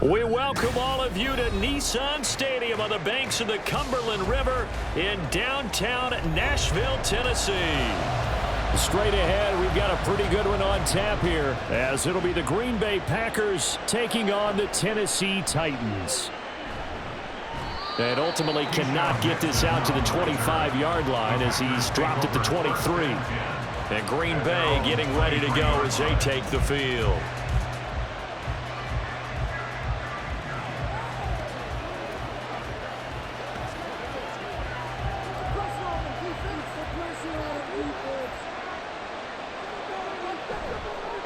We welcome all of you to Nissan Stadium on the banks of the Cumberland River in downtown Nashville, Tennessee. Straight ahead, we've got a pretty good one on tap here, as it'll be the Green Bay Packers taking on the Tennessee Titans. And ultimately cannot get this out to the 25-yard line as he's dropped at the 23. And Green Bay getting ready to go as they take the field.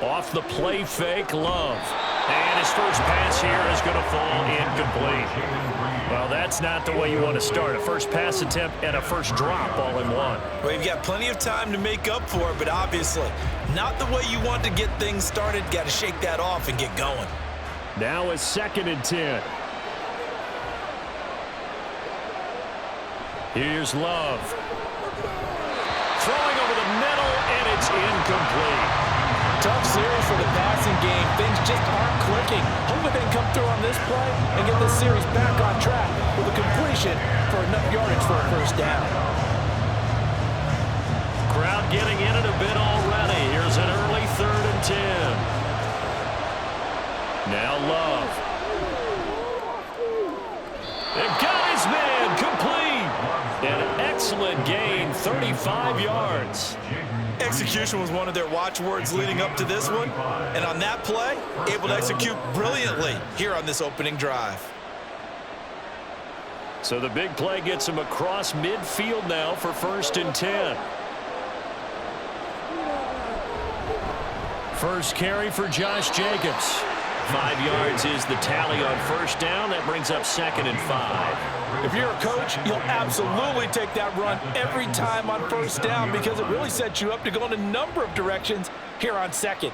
Off the play fake, Love. And his first pass here is going to fall incomplete. Well, that's not the way you want to start. A first pass attempt and a first drop all in one. Well, you've got plenty of time to make up for it, but obviously not the way you want to get things started. Got to shake that off and get going. Now a 2nd and 10. Here's Love. Throwing over the middle, and it's incomplete. Tough series for the passing game. Things just aren't clicking. Hopefully they can come through on this play and get this series back on track with a completion for enough yardage for a first down. Crowd getting in it a bit already. Here's an early 3rd and 10. Now Love. And got his man complete. An excellent gain, 35 yards. Execution was one of their watchwords leading up to this one. And on that play, able to execute brilliantly here on this opening drive. So the big play gets him across midfield now for 1st and 10. First carry for Josh Jacobs. 5 yards is the tally on first down. That brings up 2nd and 5. If you're a coach, you'll absolutely take that run every time on first down because it really sets you up to go in a number of directions here on 2nd.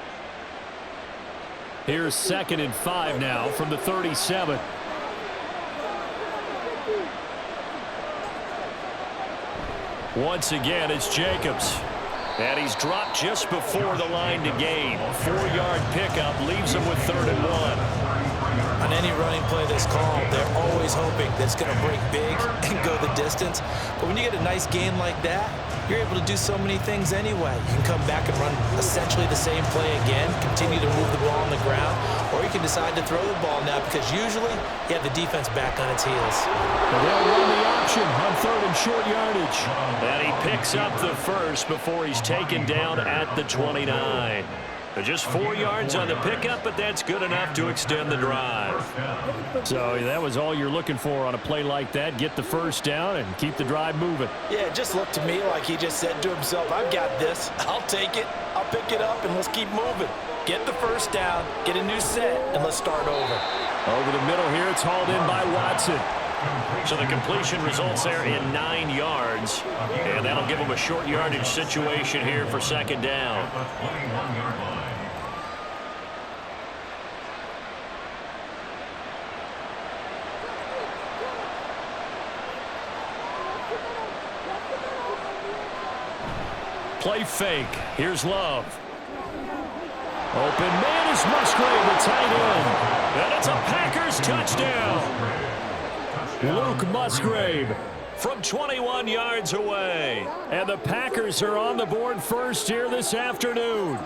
Here's 2nd and 5 now from the 37. Once again, it's Jacobs. And he's dropped just before the line to gain. 4-yard pickup leaves him with 3rd and 1. On any running play that's called, they're always hoping that it's going to break big and go the distance. But when you get a nice gain like that, you're able to do so many things anyway. You can come back and run essentially the same play again, continue to move the ball on the ground, or you can decide to throw the ball now because usually you have the defense back on its heels. And they'll run the option on 3rd and short yardage. And he picks up the first before he's taken down at the 29. Just 4 yards on the pickup, but that's good enough to extend the drive. So that was all you're looking for on a play like that. Get the first down and keep the drive moving. Yeah, it just looked to me like he just said to himself, I've got this. I'll take it. I'll pick it up, and let's keep moving. Get the first down, get a new set, and let's start over. Over the middle here, it's hauled in by Watson. So the completion results there in 9 yards. And that'll give him a short yardage situation here for 2nd down. Play fake. Here's Love. Open man is Musgrave, the tight end. And it's a Packers touchdown. Luke Musgrave from 21 yards away. And the Packers are on the board first here this afternoon.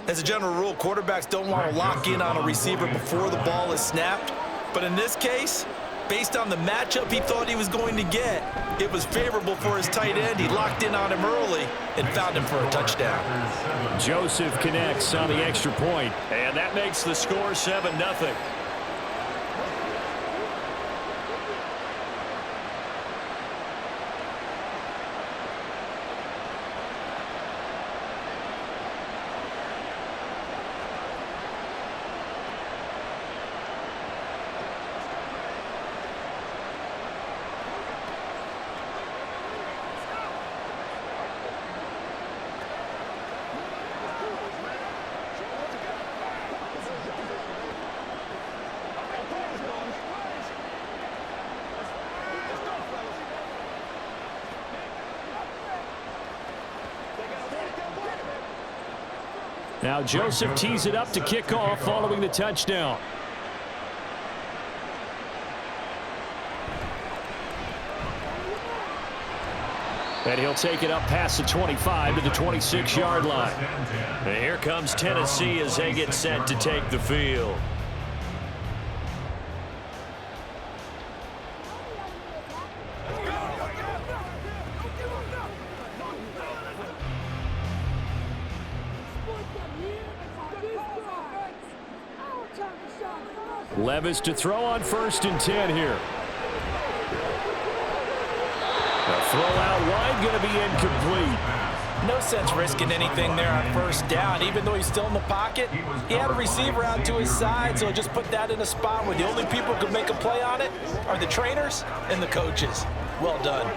As a general rule, quarterbacks don't want to lock in on a receiver before the ball is snapped. But in this case, based on the matchup he thought he was going to get, it was favorable for his tight end. He locked in on him early and found him for a touchdown. Joseph connects on the extra point, and that makes the score 7-0. Now Joseph tees it up to kick off following the touchdown. And he'll take it up past the 25 to the 26-yard line. And here comes Tennessee as they get set to take the field. Levis to throw on 1st and 10 here. The throw out wide going to be incomplete. No sense risking anything there on 1st down. Even though he's still in the pocket, he had a receiver out to his side, so just put that in a spot where the only people who can make a play on it are the trainers and the coaches. Well done.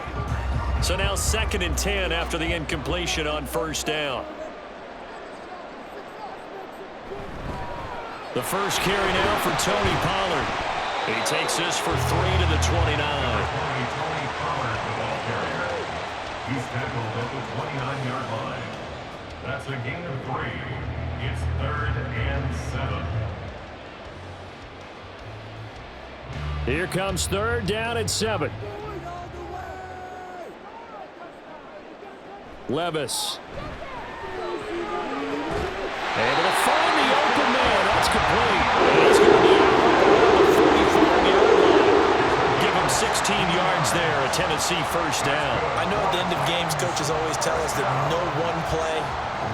So now 2nd and 10 after the incompletion on 1st down. The first carry now for Tony Pollard. He takes this for 3 to the 29. He's tackled at the 29-yard line. That's a gain of 3. It's 3rd and 7. Here comes 3rd down and 7. Levis. Able to find the open man. That's complete. And he's going to be out on the 45-yard line. Give him 16 yards there, a Tennessee first down. I know at the end of games, coaches always tell us that no one play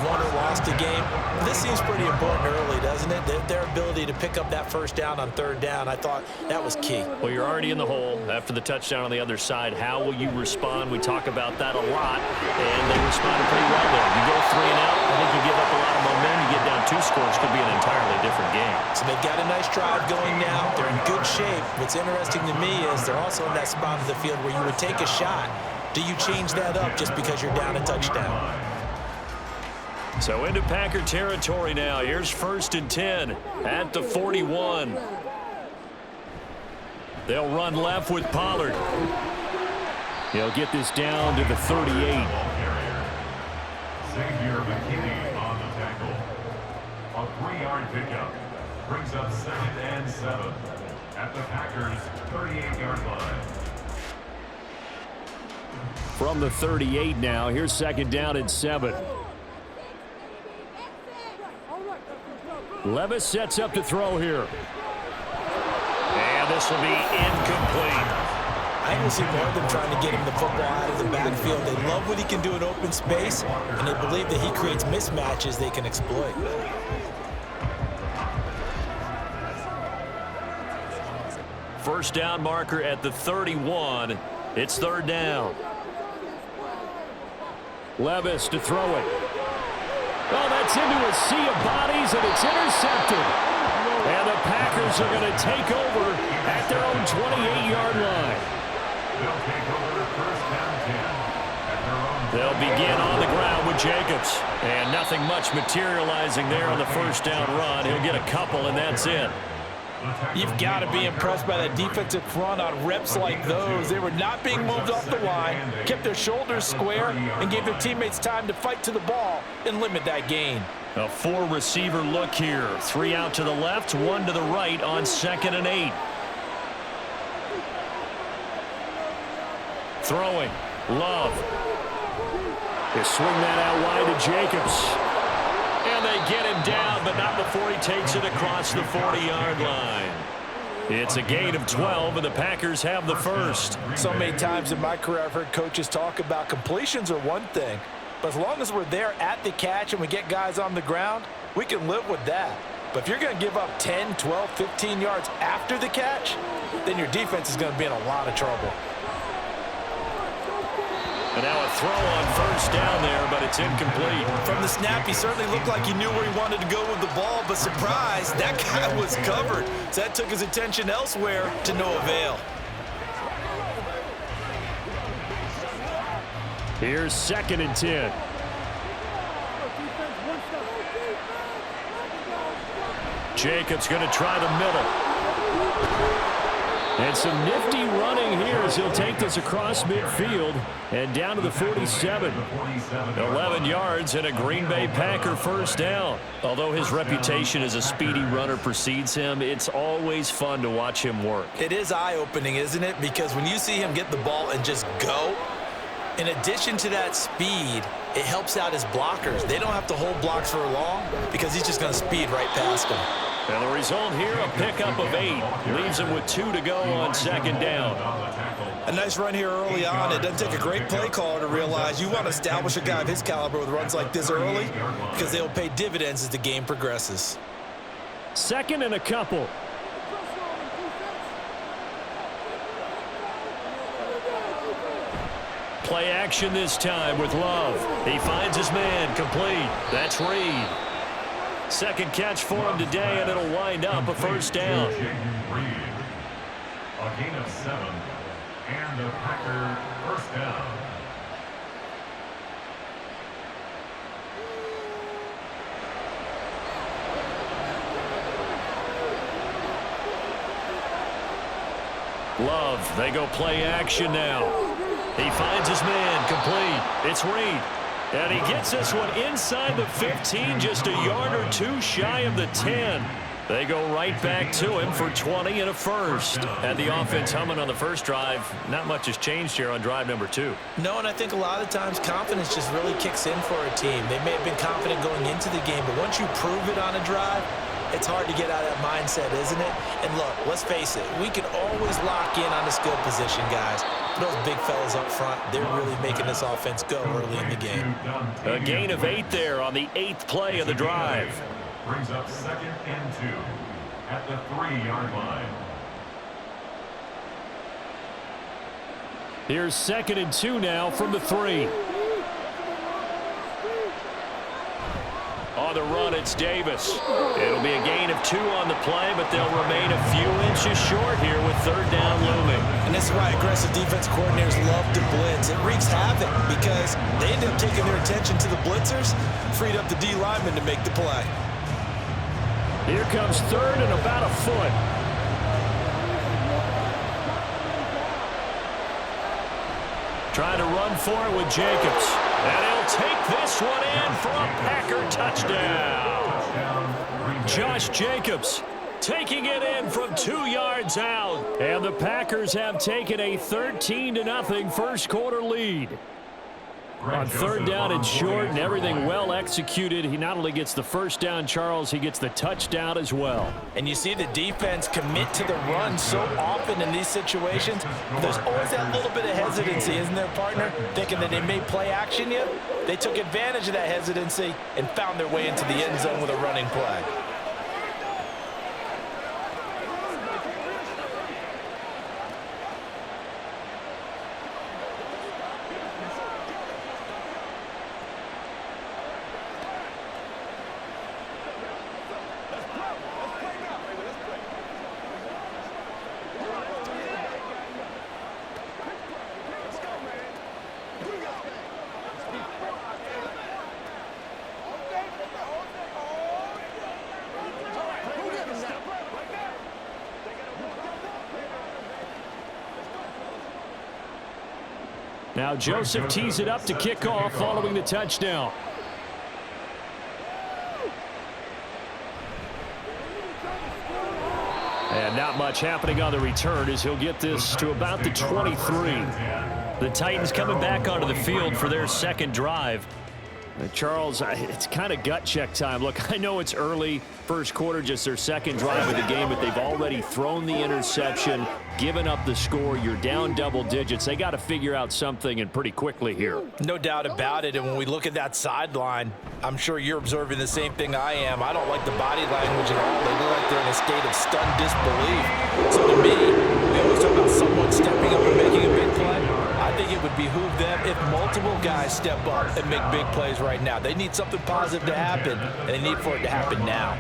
won or lost a game. This seems pretty important early, doesn't it? Their ability to pick up that 1st down on 3rd down, I thought that was key. Well, you're already in the hole after the touchdown on the other side. How will you respond? We talk about that a lot, and they responded pretty well there. You go 3 and out, I think you give up a lot of momentum. You get down 2 scores, could be an entirely different game. So they've got a nice drive going now. They're in good shape. What's interesting to me is they're also in that spot of the field where you would take a shot. Do you change that up just because you're down a touchdown? So into Packer territory now. Here's 1st and 10 at the 41. They'll run left with Pollard. He'll get this down to the 38. Xavier McKinney on the tackle. A 3-yard pickup brings up 2nd and 7 at the Packers' 38-yard line. From the 38 now, here's 2nd down and 7. Levis sets up to throw here. And this will be incomplete. I don't see more of them trying to get him the football out of the backfield. They love what he can do in open space, and they believe that he creates mismatches they can exploit. First down marker at the 31. It's 3rd down. Levis to throw it. Oh, that's into a sea of bodies, and it's intercepted. And the Packers are going to take over at their own 28-yard line. They'll take over 1st down 10 at their own. They'll begin on the ground with Jacobs. And nothing much materializing there on the first down run. He'll get a couple, and that's it. You've got to be impressed by that defensive front on reps like those. They were not being moved off the line, kept their shoulders square, and gave their teammates time to fight to the ball and limit that gain. A 4-receiver look here. 3 out to the left, 1 to the right on 2nd and 8. Throwing. Love. They swing that out wide to Jacobs. And they get him down, but not before he takes it across the 40-yard line. It's a gain of 12, and the Packers have the first. So many times in my career I've heard coaches talk about completions are one thing, but as long as we're there at the catch and we get guys on the ground, we can live with that. But if you're going to give up 10, 12, 15 yards after the catch, then your defense is going to be in a lot of trouble. And now a throw on first down there, but it's incomplete. From the snap, he certainly looked like he knew where he wanted to go with the ball, but surprise, that guy was covered. So that took his attention elsewhere to no avail. Here's 2nd and 10. Jacobs going to try the middle. And some nifty running here as he'll take this across midfield and down to the 47. 11 yards and a Green Bay Packer first down. Although his reputation as a speedy runner precedes him, it's always fun to watch him work. It is eye-opening, isn't it? Because when you see him get the ball and just go, In addition to that speed, it helps out his blockers. They don't have to hold blocks for long because he's just going to speed right past them. And the result here, a pickup of 8. Leaves him with 2 to go on second down. A nice run here early on. It doesn't take a great play caller to realize you want to establish a guy of his caliber with runs like this early because they'll pay dividends as the game progresses. Second and a couple. Play action this time with Love. He finds his man, complete. That's Reed. Second catch for him today, and it'll wind up a first down. A gain of 7, and a Packer first down. Love, they go play action now. He finds his man, complete. It's Reed. And he gets this one inside the 15, just a yard or 2 shy of the 10. They go right back to him for 20 and a first. And the offense humming on the first drive. Not much has changed here on drive number 2. No, and I think a lot of times confidence just really kicks in for a team. They may have been confident going into the game, but once you prove it on a drive, it's hard to get out of that mindset, isn't it? And look, let's face it, we can always lock in on the skill position, guys. Those big fellas up front, they're really making this offense go early in the game. A gain of 8 there on the 8th play of the drive. Brings up 2nd and 2 at the 3-yard line. Here's 2nd and 2 now from the 3. On the run, it's Davis. It'll be a gain of 2 on the play, but they'll remain a few inches short here with third down looming. And this is why aggressive defense coordinators love to blitz. It wreaks havoc because they end up taking their attention to the blitzers, freed up the D lineman to make the play. Here comes third and about a foot. Trying to run for it with Jacobs. And he'll take this one in for a Packer touchdown. Josh Jacobs taking it in from 2 yards out. And the Packers have taken a 13-0 first quarter lead. On third down and short and everything well executed, he not only gets the first down, Charles, he gets the touchdown as well. And you see the defense commit to the run so often in these situations. There's always that little bit of hesitancy, isn't there, partner? Thinking that they may play action you. They took advantage of that hesitancy and found their way into the end zone with a running play. Now Joseph tees it up to kick off following the touchdown. And not much happening on the return as he'll get this to about the 23. The Titans coming back onto the field for their second drive. Charles, it's kind of gut check time. Look, I know it's early, first quarter, just their second drive of the game, but they've already thrown the interception, given up the score. You're down double digits. They got to figure out something, and pretty quickly here. No doubt about it, and when we look at that sideline, I'm sure you're observing the same thing I am. I don't like the body language at all. They look like they're in a state of stunned disbelief. So to me, we always talk about someone stepping up and making a big play. I think it would behoove them if multiple guys step up and make big plays right now. They need something positive to happen, and they need for it to happen now.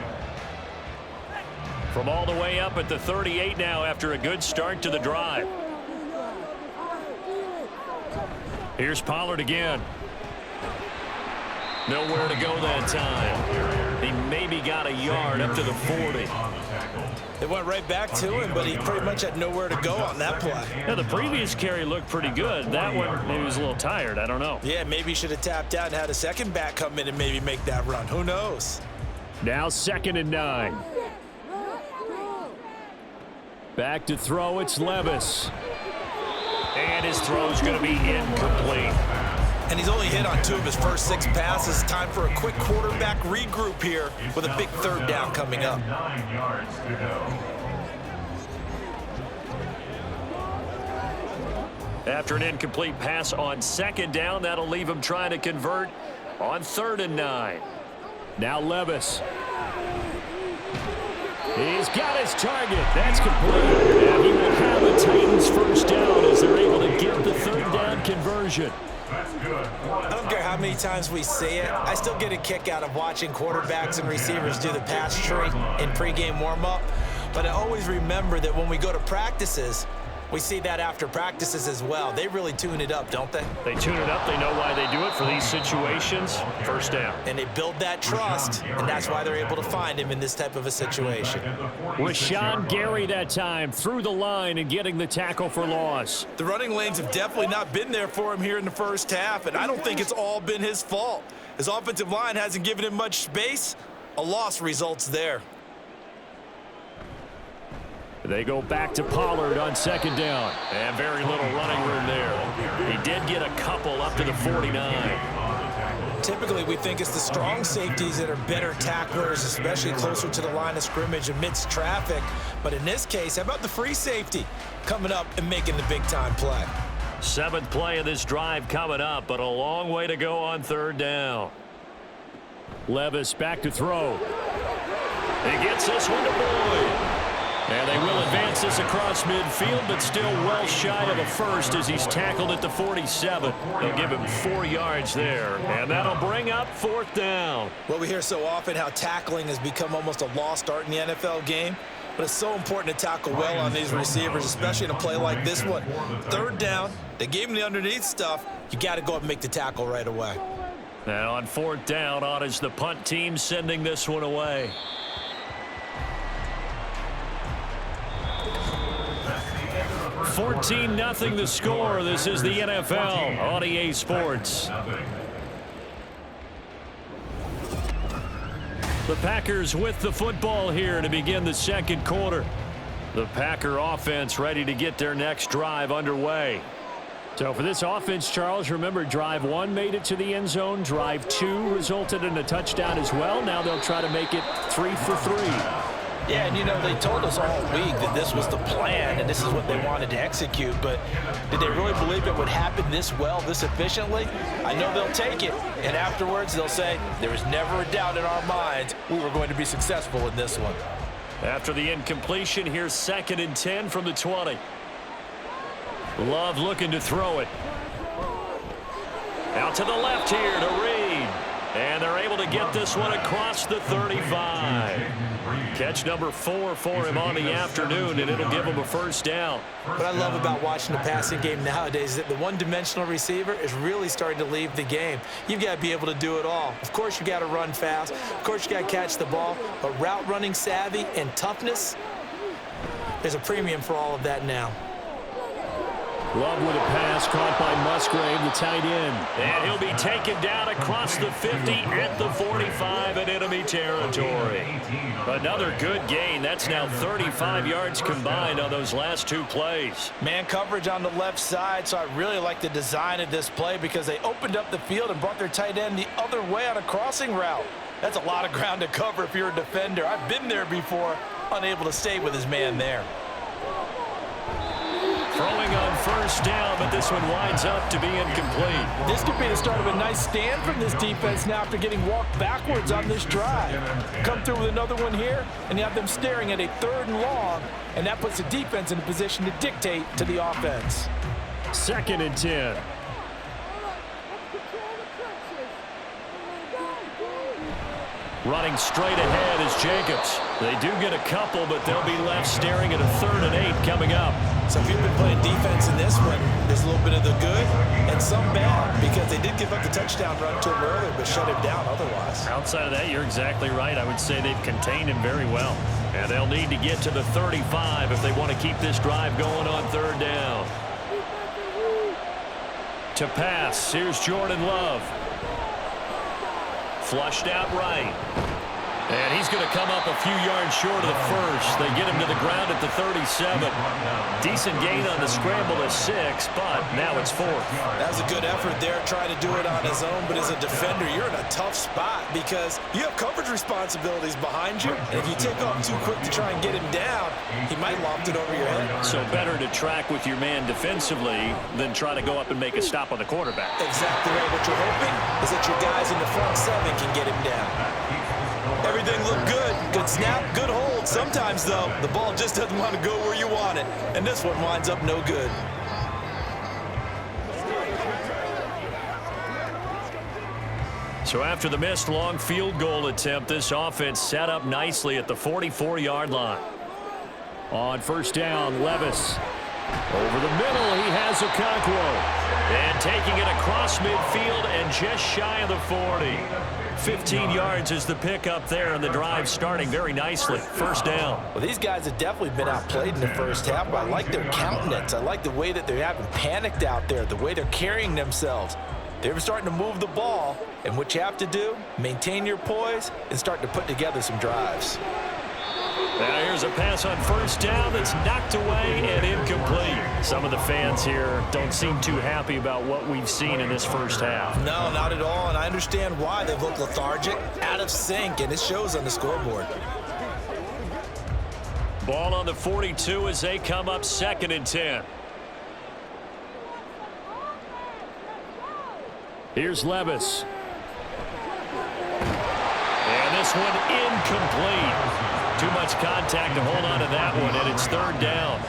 From all the way up at the 38 now after a good start to the drive. Here's Pollard again. Nowhere to go that time. He maybe got a yard up to the 40. They went right back to him, but he pretty much had nowhere to go on that play. Yeah, the previous carry looked pretty good. That one, maybe he was a little tired. I don't know. Yeah, maybe he should have tapped out and had a second back come in and maybe make that run. Who knows? Now 2nd and 9. Back to throw, it's Levis. And his throw's going to be incomplete. And he's only hit on 2 of his first 6 passes. Time for a quick quarterback regroup here with a big third down coming up. 9 yards to go. After an incomplete pass on second down, that'll leave him trying to convert on 3rd and 9. Now Levis. He's got his target. That's complete. And he will have the Titans first down as they're able to get the 3rd down conversion. That's good. I don't care how many times we say it, I still get a kick out of watching quarterbacks and receivers do the pass tree in pregame warm-up. But I always remember that when we go to practices, we see that after practices as well. They really tune it up, don't they? They tune it up. They know why they do it for these situations. First down. And they build that trust, and that's why they're able to find him in this type of a situation. Rashawn Gary that time through the line and getting the tackle for loss. The running lanes have definitely not been there for him here in the first half, and I don't think it's all been his fault. His offensive line hasn't given him much space. A loss results there. They go back to Pollard on 2nd down. And very little running room there. He did get a couple up to the 49. Typically, we think it's the strong safeties that are better tacklers, especially closer to the line of scrimmage amidst traffic. But in this case, how about the free safety coming up and making the big-time play? 7th play of this drive coming up, but a long way to go on 3rd down. Levis back to throw. He gets this one to Boyd. And they will advance this across midfield, but still well shy of a first as he's tackled at the 47. They'll give him 4 yards there, and that'll bring up 4th down. Well, we hear so often how tackling has become almost a lost art in the NFL game, but it's so important to tackle well on these receivers, especially in a play like this one. 3rd down, they gave him the underneath stuff. You got to go up and make the tackle right away. And on 4th down, on is the punt team sending this one away. 14-0 the score. This is the NFL on EA Sports. The Packers with the football here to begin the 2nd quarter. The Packer offense ready to get their next drive underway. So for this offense, Charles, remember drive 1 made it to the end zone. Drive 2 resulted in a touchdown as well. Now they'll try to make it 3 for 3. Yeah, and you know, they told us all week that this was the plan and this is what they wanted to execute, but did they really believe it would happen this well, this efficiently? I know they'll take it, and afterwards they'll say, there was never a doubt in our minds we were going to be successful in this one. After the incompletion, here's 2nd and 10 from the 20. Love looking to throw it. Out to the left here to Reed. And they're able to get this one across the 35. Catch number 4 for him on the afternoon, and it'll give him a first down. What I love about watching the passing game nowadays is that the one-dimensional receiver is really starting to leave the game. You've got to be able to do it all. Of course, you got to run fast. Of course, you got to catch the ball. But route running savvy and toughness, there's a premium for all of that now. Love with a pass caught by Musgrave, the tight end. And he'll be taken down across the 50 at the 45 in enemy territory. Another good gain. That's now 35 yards combined on those last 2 plays. Man coverage on the left side, so I really like the design of this play because they opened up the field and brought their tight end the other way on a crossing route. That's a lot of ground to cover if you're a defender. I've been there before, unable to stay with his man there. Throwing on first down, but this one winds up to be incomplete. This could be the start of a nice stand from this defense now after getting walked backwards on this drive. Come through with another one here, and you have them staring at a 3rd and long, and that puts the defense in a position to dictate to the offense. 2nd and 10. Running straight ahead is Jacobs. They do get a couple, but they'll be left staring at a 3rd and 8 coming up. So if you've been playing defense in this one, there's a little bit of the good and some bad because they did give up the touchdown run to him earlier but shut him down otherwise. Outside of that, you're exactly right. I would say they've contained him very well. And they'll need to get to the 35 if they want to keep this drive going on 3rd down. To pass, here's Jordan Love. Flushed out right. And he's going to come up a few yards short of the first. They get him to the ground at the 37. Decent gain on the scramble to 6, but now it's 4th. That was a good effort there, trying to do it on his own. But as a defender, you're in a tough spot because you have coverage responsibilities behind you. And if you take off too quick to try and get him down, he might loft it over your head. So better to track with your man defensively than try to go up and make a stop on the quarterback. Exactly right. What you're hoping is that your guys in the front 7 can get him down. Everything looked good. Good snap, good hold. Sometimes, though, the ball just doesn't want to go where you want it. And this one winds up no good. So after the missed long field goal attempt, this offense set up nicely at the 44-yard line. On first down, Levis. Over the middle, he has Okonkwo. And taking it across midfield and just shy of the 40. 15 yards is the pickup there, and the drive starting very nicely. First down. Well, these guys have definitely been outplayed in the first half, but I like their countenance. I like the way that they haven't panicked out there, the way they're carrying themselves. They're starting to move the ball, and what you have to do, maintain your poise and start to put together some drives. Now here's a pass on first down that's knocked away and incomplete. Some of the fans here don't seem too happy about what we've seen in this first half. No, not at all, and I understand why. They've looked lethargic, out of sync, and it shows on the scoreboard. Ball on the 42 as they come up 2nd and 10. Here's Levis. And this one incomplete. Too much contact to hold on to that one, and it's 3rd down.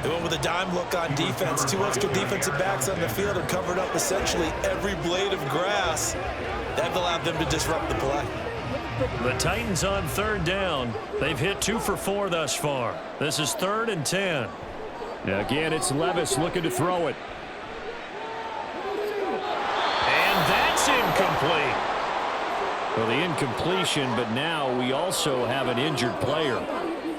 They went with a dime look on defense. 2 extra defensive backs on the field and covered up essentially every blade of grass. That allowed them to disrupt the play. The Titans on 3rd down. They've hit 2 for 4 thus far. This is 3rd and 10. Now again, it's Levis looking to throw it. And that's incomplete. Well, the incompletion, but now we also have an injured player.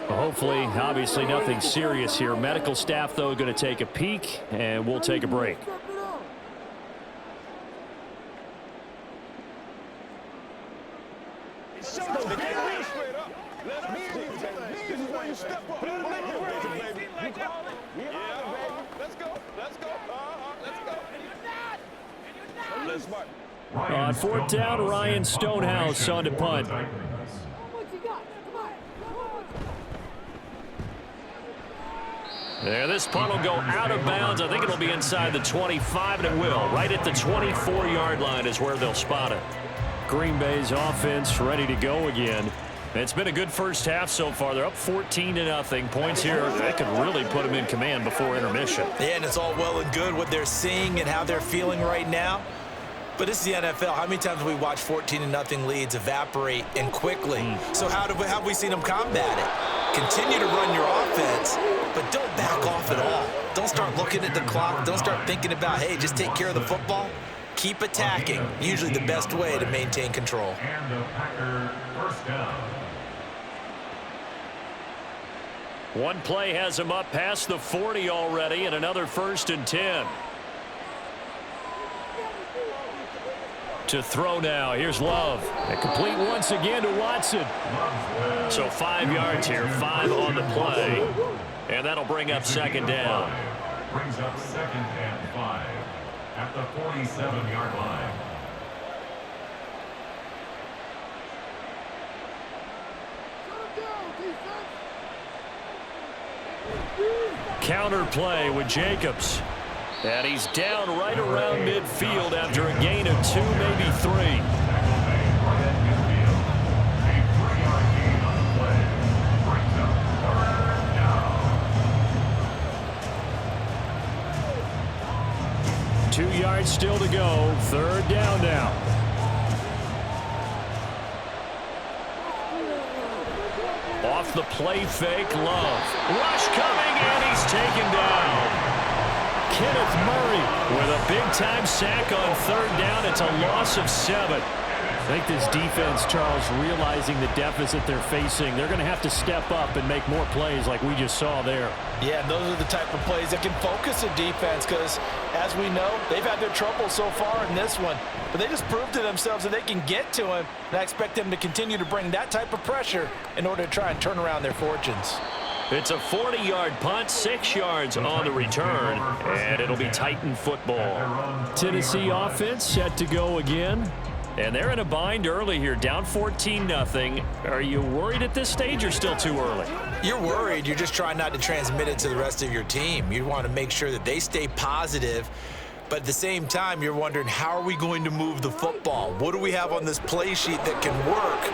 Well, hopefully, obviously nothing serious here. Medical staff, though, going to take a peek, and we'll take a break. On 4th down, Ryan Stonehouse on to punt. There, this punt will go out of bounds. I think it'll be inside the 25, and it will. Right at the 24-yard line is where they'll spot it. Green Bay's offense ready to go again. It's been a good first half so far. They're up 14-0. Points here that could really put them in command before intermission. Yeah, and it's all well and good what they're seeing and how they're feeling right now. But this is the NFL. How many times have we watched 14-0 leads evaporate and quickly? So how have we seen them combat it? Continue to run your offense, but don't back off at all. Don't start looking at the clock. Don't start thinking about, hey, just take care of the football. Keep attacking. Usually the best way to maintain control. And the Packer first down. One play has them up past the 40 already, and another 1st and 10. To throw now. Here's Love. And complete once again to Watson. So 5 yards here, 5 on the play. And that'll bring up 2nd down. Brings up 2nd and 5 at the 47-yard line. Counter play with Jacobs. And he's down right around midfield after a gain of 2, maybe 3. 2 yards still to go. 3rd down now. Off the play fake, Love. Rush coming, and he's taken down. Kenneth Murray with a big-time sack on 3rd down. It's a loss of 7. I think this defense, Charles, realizing the deficit they're facing, they're going to have to step up and make more plays like we just saw there. Yeah, and those are the type of plays that can focus the defense because, as we know, they've had their trouble so far in this one. But they just proved to themselves that they can get to him, and I expect them to continue to bring that type of pressure in order to try and turn around their fortunes. It's a 40-yard punt, 6 yards on the return, and it'll be Titan football. Tennessee offense set to go again. And they're in a bind early here, down 14-0. Are you worried at this stage or still too early? You're worried. You're just trying not to transmit it to the rest of your team. You want to make sure that they stay positive. But at the same time, you're wondering, how are we going to move the football? What do we have on this play sheet that can work?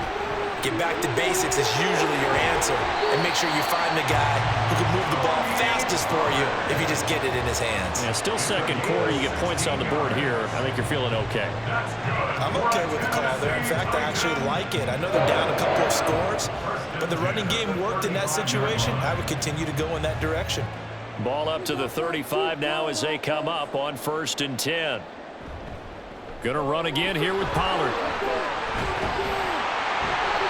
Get back to basics is usually your answer. And make sure you find the guy who can move the ball fastest for you if you just get it in his hands. Yeah, still second quarter. You get points on the board here. I think you're feeling okay. I'm okay with the call there. In fact, I actually like it. I know they're down a couple of scores, but the running game worked in that situation. I would continue to go in that direction. Ball up to the 35 now as they come up on 1st and 10. Going to run again here with Pollard.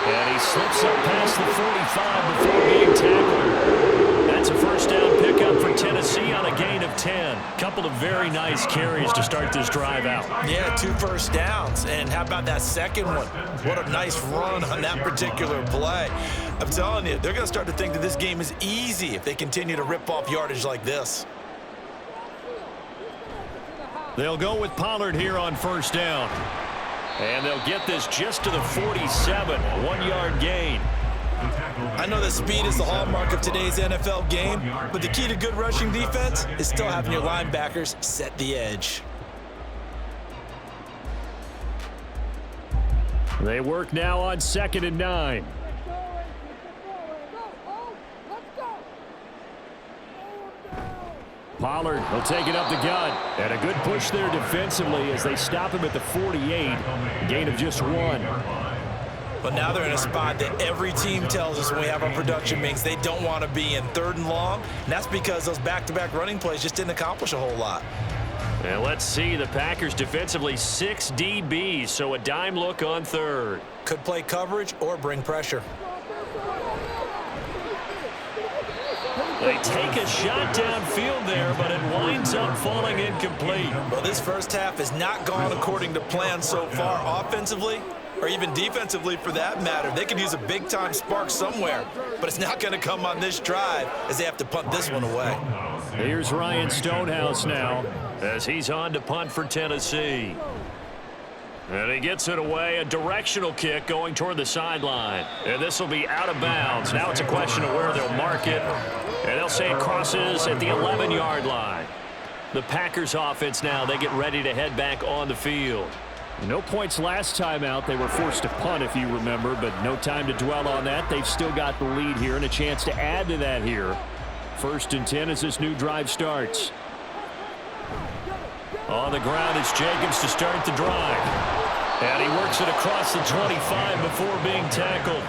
And he slips up past the 45 before being tackled. That's a first down pickup for Tennessee on a gain of 10. Couple of very nice carries to start this drive out. Yeah, 2 first downs. And how about that second one? What a nice run on that particular play. I'm telling you, they're going to start to think that this game is easy if they continue to rip off yardage like this. They'll go with Pollard here on first down. And they'll get this just to the 47, 1-yard gain. I know that speed is the hallmark of today's NFL game, but the key to good rushing defense is still having your linebackers set the edge. They work now on 2nd and 9. Pollard will take it up the gut. And a good push there defensively as they stop him at the 48. Gain of just 1. But now they're in a spot that every team tells us when we have our production meetings they don't want to be in, 3rd and long. And that's because those back-to-back running plays just didn't accomplish a whole lot. And let's see, the Packers defensively 6 DBs, so a dime look on 3rd. Could play coverage or bring pressure. They take a shot downfield there, but it winds up falling incomplete. Well, this first half has not gone according to plan so far offensively, or even defensively for that matter. They could use a big-time spark somewhere, but it's not going to come on this drive as they have to punt this one away. Here's Ryan Stonehouse now as he's on to punt for Tennessee. And he gets it away, a directional kick going toward the sideline. And this will be out of bounds. Now it's a question of where they'll mark it. And they'll say it crosses at the 11-yard line. The Packers offense now, they get ready to head back on the field. No points last time out. They were forced to punt, if you remember, but no time to dwell on that. They've still got the lead here and a chance to add to that here. 1st and 10 as this new drive starts. On the ground is Jacobs to start the drive. And he works it across the 25 before being tackled.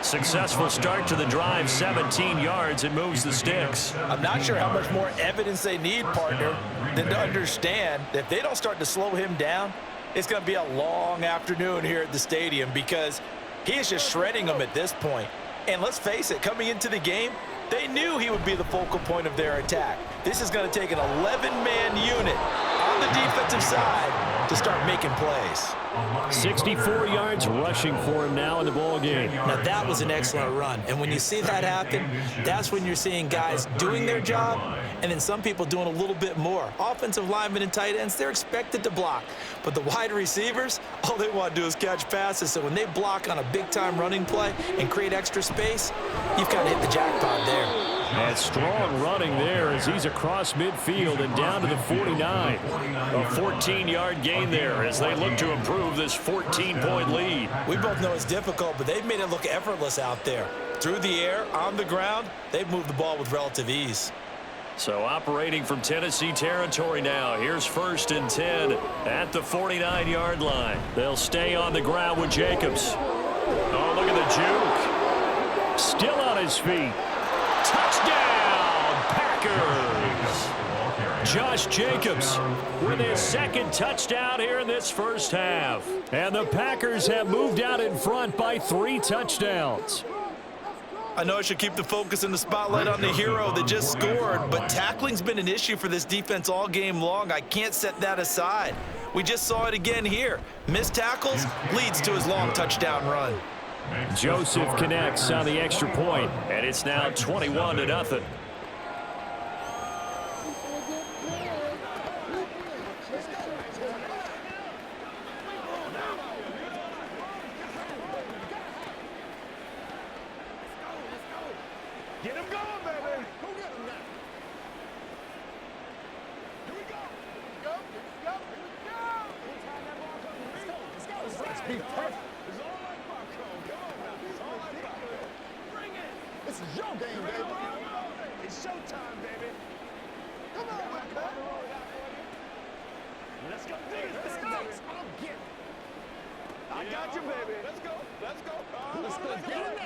Successful start to the drive, 17 yards, and moves the sticks. I'm not sure how much more evidence they need, partner, than to understand that if they don't start to slow him down, it's going to be a long afternoon here at the stadium because he is just shredding them at this point. And let's face it, coming into the game, they knew he would be the focal point of their attack. This is going to take an 11-man unit on the defensive side to start making plays. 64 yards rushing for him now in the ball game. Now that was an excellent run, and when you see that happen, that's when you're seeing guys doing their job and then some people doing a little bit more. Offensive linemen and tight ends, they're expected to block, but the wide receivers, all they want to do is catch passes. So when they block on a big-time running play and create extra space, you've kind of hit the jackpot there. And strong running there as he's across midfield and down to the 49. A 14-yard gain there as they look to improve this 14-point lead. We both know it's difficult, but they've made it look effortless out there. Through the air, on the ground, they've moved the ball with relative ease. So operating from Tennessee territory now. Here's 1st and 10 at the 49-yard line. They'll stay on the ground with Jacobs. Oh, look at the juke. Still on his feet. Touchdown, Packers. Josh Jacobs with his second touchdown here in this first half. And the Packers have moved out in front by 3 touchdowns. I know I should keep the focus and the spotlight on the hero that just scored, but tackling's been an issue for this defense all game long. I can't set that aside. We just saw it again here. Missed tackles leads to his long touchdown run. Joseph connects on the extra point, and it's now 21-0. Get him going, baby. Go get him now. Here we go. Go. Go. Go. Let's be perfect. It's all like popcorn. Come on now. It's all like popcorn. Bring it. This is your game, baby. It's showtime, baby. Come on, Wilco. Let's go. Let's go. I'll get it. I got you, baby. Let's go. Let's go. Let's go. Get him now.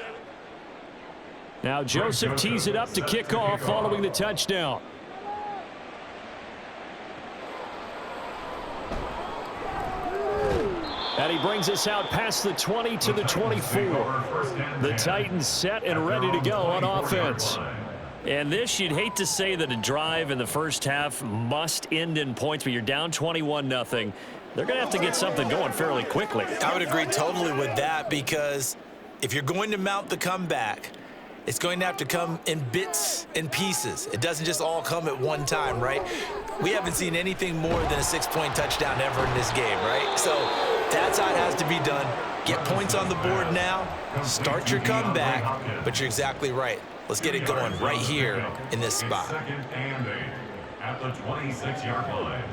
Now Joseph tees it up to kick off following the touchdown. And he brings us out past the 20 to the 24. The Titans set and ready to go on offense. And this, you'd hate to say that a drive in the first half must end in points, but you're down 21-0. They're going to have to get something going fairly quickly. I would agree totally with that, because if you're going to mount the comeback, it's going to have to come in bits and pieces. It doesn't just all come at one time, right? We haven't seen anything more than a 6-point touchdown ever in this game, right? So that's how it has to be done. Get points on the board now, start your comeback, but you're exactly right. Let's get it going right here in this spot. Second and 8 at the 26-yard line.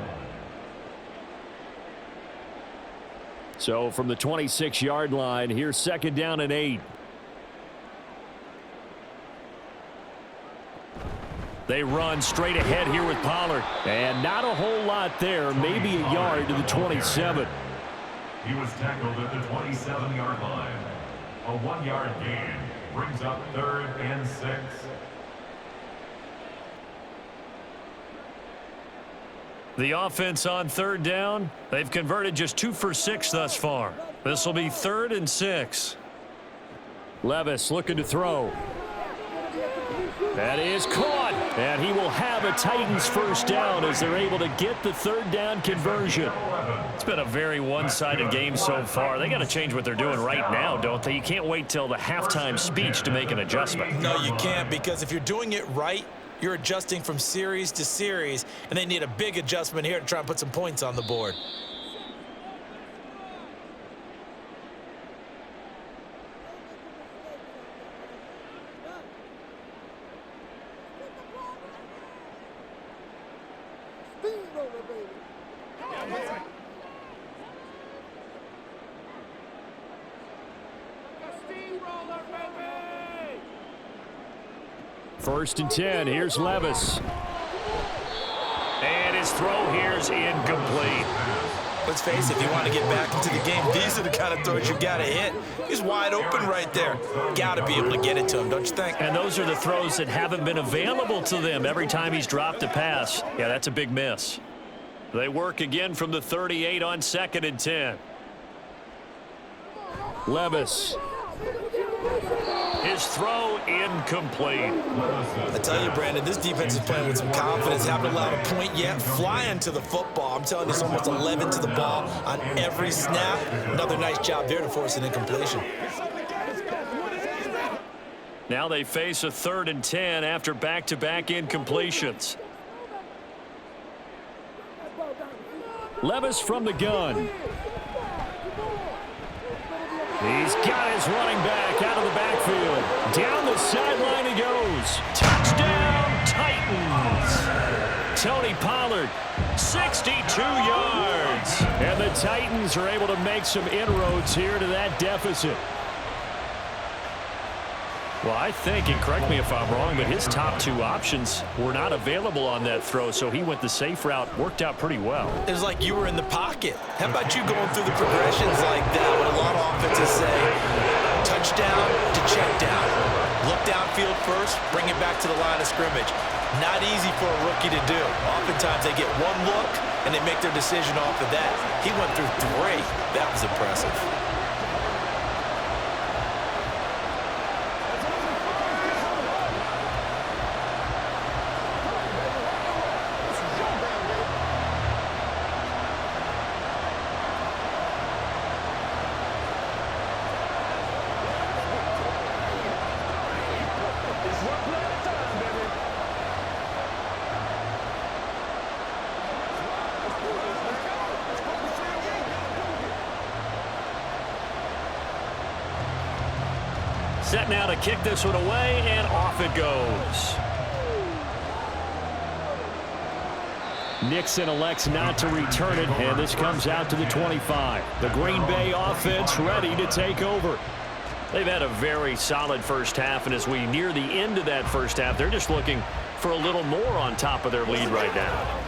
So from the 26-yard line, here's second down and 8. They run straight ahead here with Pollard. And not a whole lot there, maybe a yard to the 27. He was tackled at the 27-yard line. A 1-yard gain brings up 3rd and 6. The offense on third down, they've converted just 2 for 6 thus far. This will be 3rd and 6. Levis looking to throw. That is caught, and he will have a Titans first down as they're able to get the third down conversion. It's been a very one-sided game so far. They got to change what they're doing right now, don't they? You can't wait till the halftime speech to make an adjustment. No, you can't, because if you're doing it right, you're adjusting from series to series, and they need a big adjustment here to try and put some points on the board. First and 10, here's Levis. And his throw here is incomplete. Let's face it, if you want to get back into the game, these are the kind of throws you got to hit. He's wide open right there. Got to be able to get it to him, don't you think? And those are the throws that haven't been available to them every time he's dropped a pass. Yeah, that's a big miss. They work again from the 38 on 2nd and 10. Levis. His throw incomplete. I tell you, Brandon, this defense is playing with some confidence. Haven't allowed a point yet. Flying to the football. I'm telling you, it's almost 11 to the ball on every snap. Another nice job there to force an incompletion. Now they face a 3rd and 10 after back-to-back incompletions. Levis from the gun. He's got his running back out of the backfield. Down the sideline he goes. Touchdown, Titans. Tony Pollard, 62 yards. And the Titans are able to make some inroads here to that deficit. Well, I think, and correct me if I'm wrong, but his top 2 options were not available on that throw, so he went the safe route. Worked out pretty well. It was like you were in the pocket. How about you going through the progressions like that? What a lot of offenses say, touchdown to check down. Look downfield first, bring it back to the line of scrimmage. Not easy for a rookie to do. Oftentimes they get one look, and they make their decision off of that. He went through 3. That was impressive. Set now to kick this one away, and off it goes. Nixon elects not to return it, and this comes out to the 25. The Green Bay offense ready to take over. They've had a very solid first half, and as we near the end of that first half, they're just looking for a little more on top of their lead right now.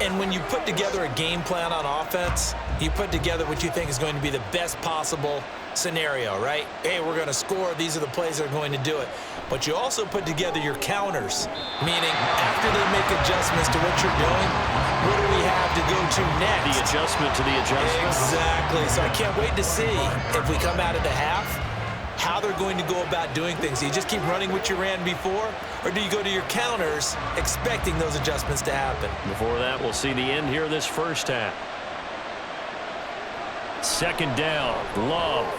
And when you put together a game plan on offense, you put together what you think is going to be the best possible scenario, right? Hey, we're going to score. These are the plays that are going to do it. But you also put together your counters, meaning after they make adjustments to what you're doing, what do we have to go to next? The adjustment to the adjustment. Exactly. So I can't wait to see if we come out of the half, how they're going to go about doing things. Do you just keep running what you ran before, or do you go to your counters expecting those adjustments to happen? Before that, we'll see the end here this first half. Second down, Love.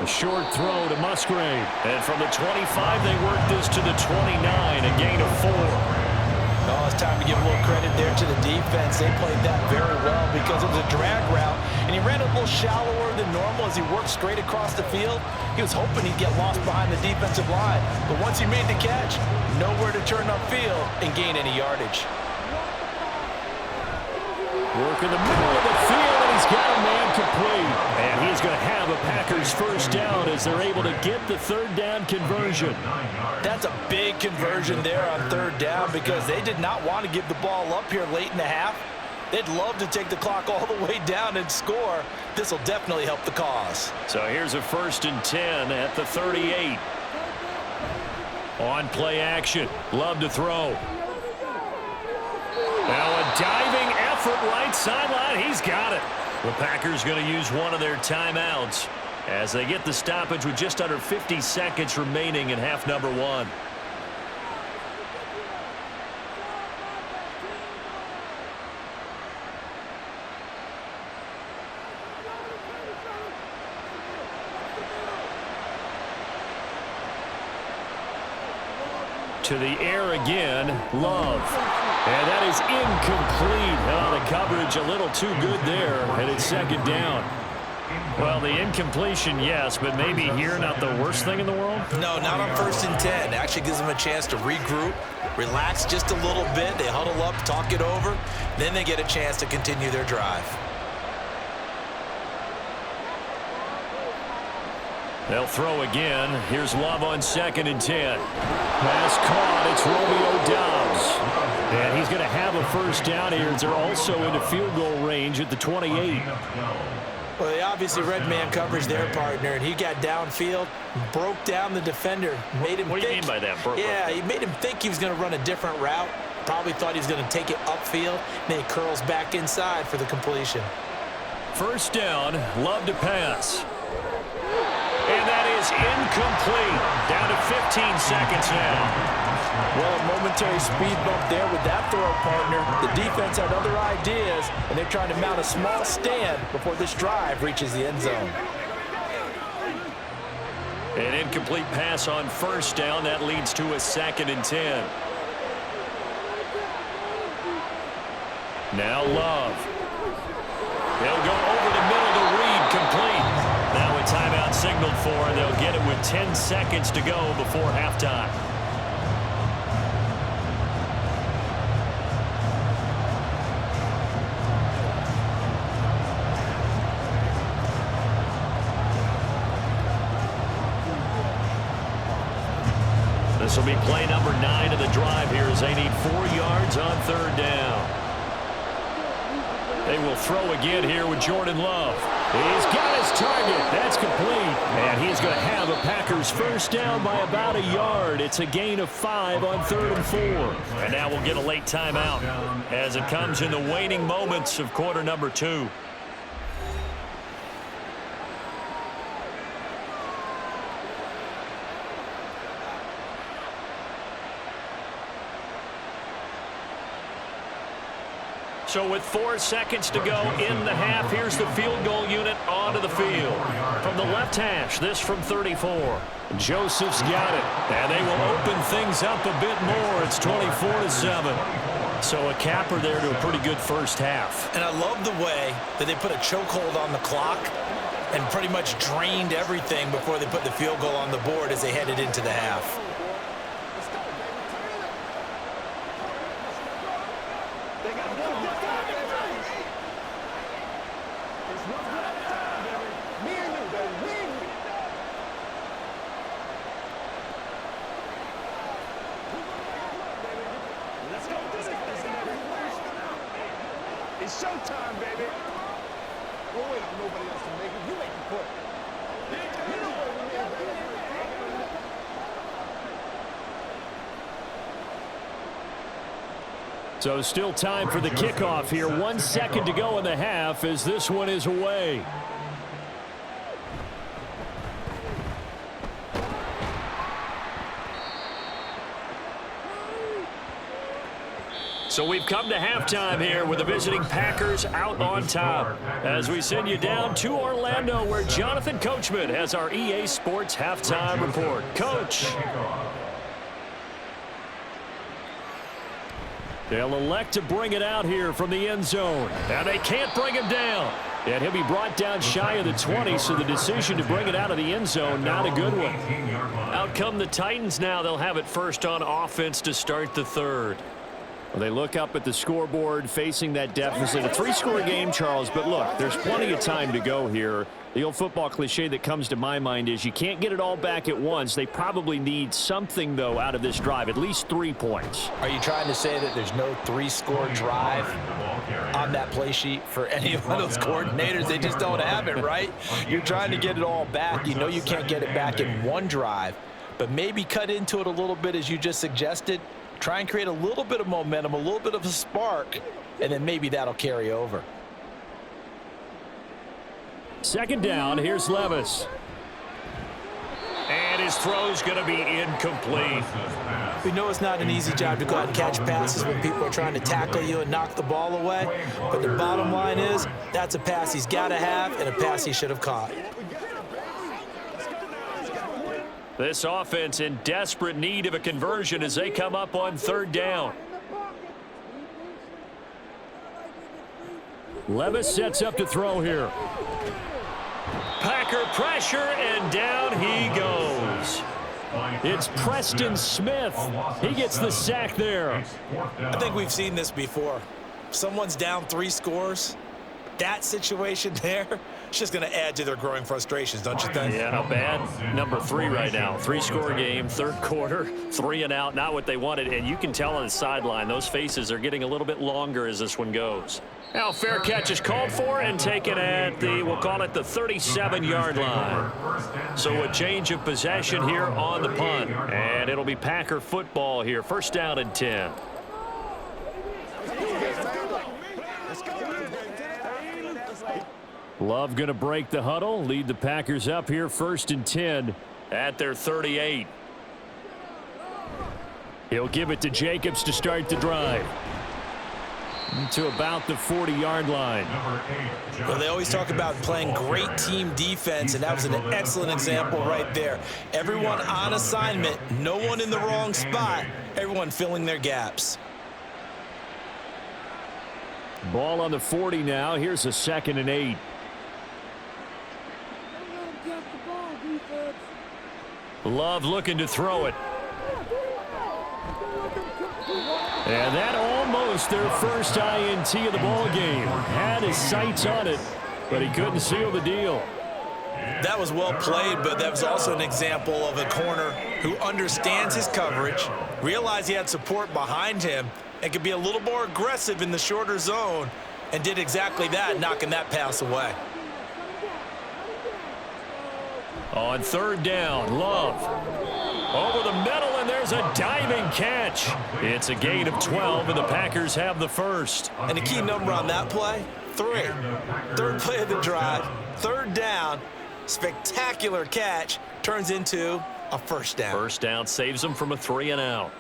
A short throw to Musgrave. And from the 25, they work this to the 29, a gain of 4. Oh, it's time to give a little credit there to the defense. They played that very well because it was a drag route, and he ran a little shallower than normal as he worked straight across the field. He was hoping he'd get lost behind the defensive line, but once he made the catch, nowhere to turn upfield and gain any yardage. Work in the middle of the field, and he's got a man complete. And he's going to have a Packers first down as they're able to get the third down conversion. That's a big conversion there on third down because they did not want to give the ball up here late in the half. They'd love to take the clock all the way down and score. This will definitely help the cause. So here's a 1st and 10 at the 38. On play action. Love to throw. Now a diving effort right sideline. He's got it. The Packers going to use one of their timeouts as they get the stoppage with just under 50 seconds remaining in half number 1. To the air again, Love. And that is incomplete. Oh, the coverage a little too good there, and it's second down. Well, the incompletion, yes, but maybe here not the worst thing in the world? No, not on 1st and 10. It actually gives them a chance to regroup, relax just a little bit. They huddle up, talk it over, then they get a chance to continue their drive. They'll throw again. Here's Love on 2nd and 10. Pass caught. It's Romeo Doubs. And he's going to have a first down here as they're also into field goal range at the 28. Well, they obviously read man coverage their partner, and he got downfield, broke down the defender, made him What do you think, mean by that? Yeah, he made him think he was going to run a different route. Probably thought he was going to take it upfield. Then he curls back inside for the completion. First down, Love to pass. And that is incomplete. Down to 15 seconds now. Well, a momentary speed bump there with that throw, partner. The defense had other ideas, and they're trying to mount a small stand before this drive reaches the end zone. An incomplete pass on first down. That leads to a 2nd and 10. Now Love. They'll go over the middle to Reed, complete. Now a timeout signaled for, and they'll get it with 10 seconds to go before halftime. This will be play number 9 of the drive here as they need 4 yards on third down. They will throw again here with Jordan Love. He's got his target. That's complete. And he's going to have a Packers first down by about a yard. It's a gain of 5 on 3rd and 4. And now we'll get a late timeout as it comes in the waning moments of quarter number 2. So with 4 seconds to go in the half, here's the field goal unit onto the field. From the left hash, this from 34. Joseph's got it, and they will open things up a bit more. It's 24-7. So a capper there to a pretty good first half. And I love the way that they put a chokehold on the clock and pretty much drained everything before they put the field goal on the board as they headed into the half. It's showtime, baby. Don't wait on nobody else to make it. You make the play. You know what we need, baby. So still time for the kickoff here. 1 second to go in the half as this one is away. So we've come to halftime here with the visiting Packers out on top. As we send you down to Orlando where Jonathan Coachman has our EA Sports halftime report. Coach. They'll elect to bring it out here from the end zone. And they can't bring him down. And he'll be brought down shy of the 20, so the decision to bring it out of the end zone, not a good one. Out come the Titans now. They'll have it first on offense to start the third. Well, they look up at the scoreboard facing that deficit. A 3-score game, Charles, but look, there's plenty of time to go here. The old football cliche that comes to my mind is you can't get it all back at once. They probably need something, though, out of this drive, at least 3 points. Are you trying to say that there's no 3-score drive on that play sheet for any of those coordinators? They just don't have it, right? You're trying to get it all back. You know you can't get it back in one drive, but maybe cut into it a little bit as you just suggested. Try and create a little bit of momentum, a little bit of a spark, and then maybe that'll carry over. Second down, here's Levis. And his throw's going to be incomplete. We know it's not an easy job to go out and catch passes when people are trying to tackle you and knock the ball away. But the bottom line is that's a pass he's got to have and a pass he should have caught. This offense in desperate need of a conversion as they come up on 3rd down. Levis sets up to throw here. Packer pressure, and down he goes. It's Preston Smith. He gets the sack there. I think we've seen this before. Someone's down 3 scores. That situation there, it's just going to add to their growing frustrations, don't you think? Yeah, not bad. Number 3 right now. 3-score game, 3rd quarter, 3 and out, not what they wanted. And you can tell on the sideline, those faces are getting a little bit longer as this one goes. Now fair catch is called for and taken at the, we'll call it the 37-yard line. So a change of possession here on the punt. And it'll be Packer football here. First down and 10. Love going to break the huddle, lead the Packers up here 1st and 10 at their 38. He'll give it to Jacobs to start the drive. To about the 40-yard line. Well, they always talk about playing great team defense, and that was an excellent example right there. Everyone on assignment, no one in the wrong spot, everyone filling their gaps. Ball on the 40 now. Here's a 2nd and 8. Love looking to throw it. And that almost their first INT of the ball game. Had his sights on it, but he couldn't seal the deal. That was well played, but that was also an example of a corner who understands his coverage, realized he had support behind him, and could be a little more aggressive in the shorter zone, and did exactly that, knocking that pass away. On third down, Love. Over the middle, and there's a diving catch. It's a gain of 12, and the Packers have the first. And the key number on that play, 3. Third play of the drive, third down, spectacular catch, turns into a first down. First down saves them from a 3 and out.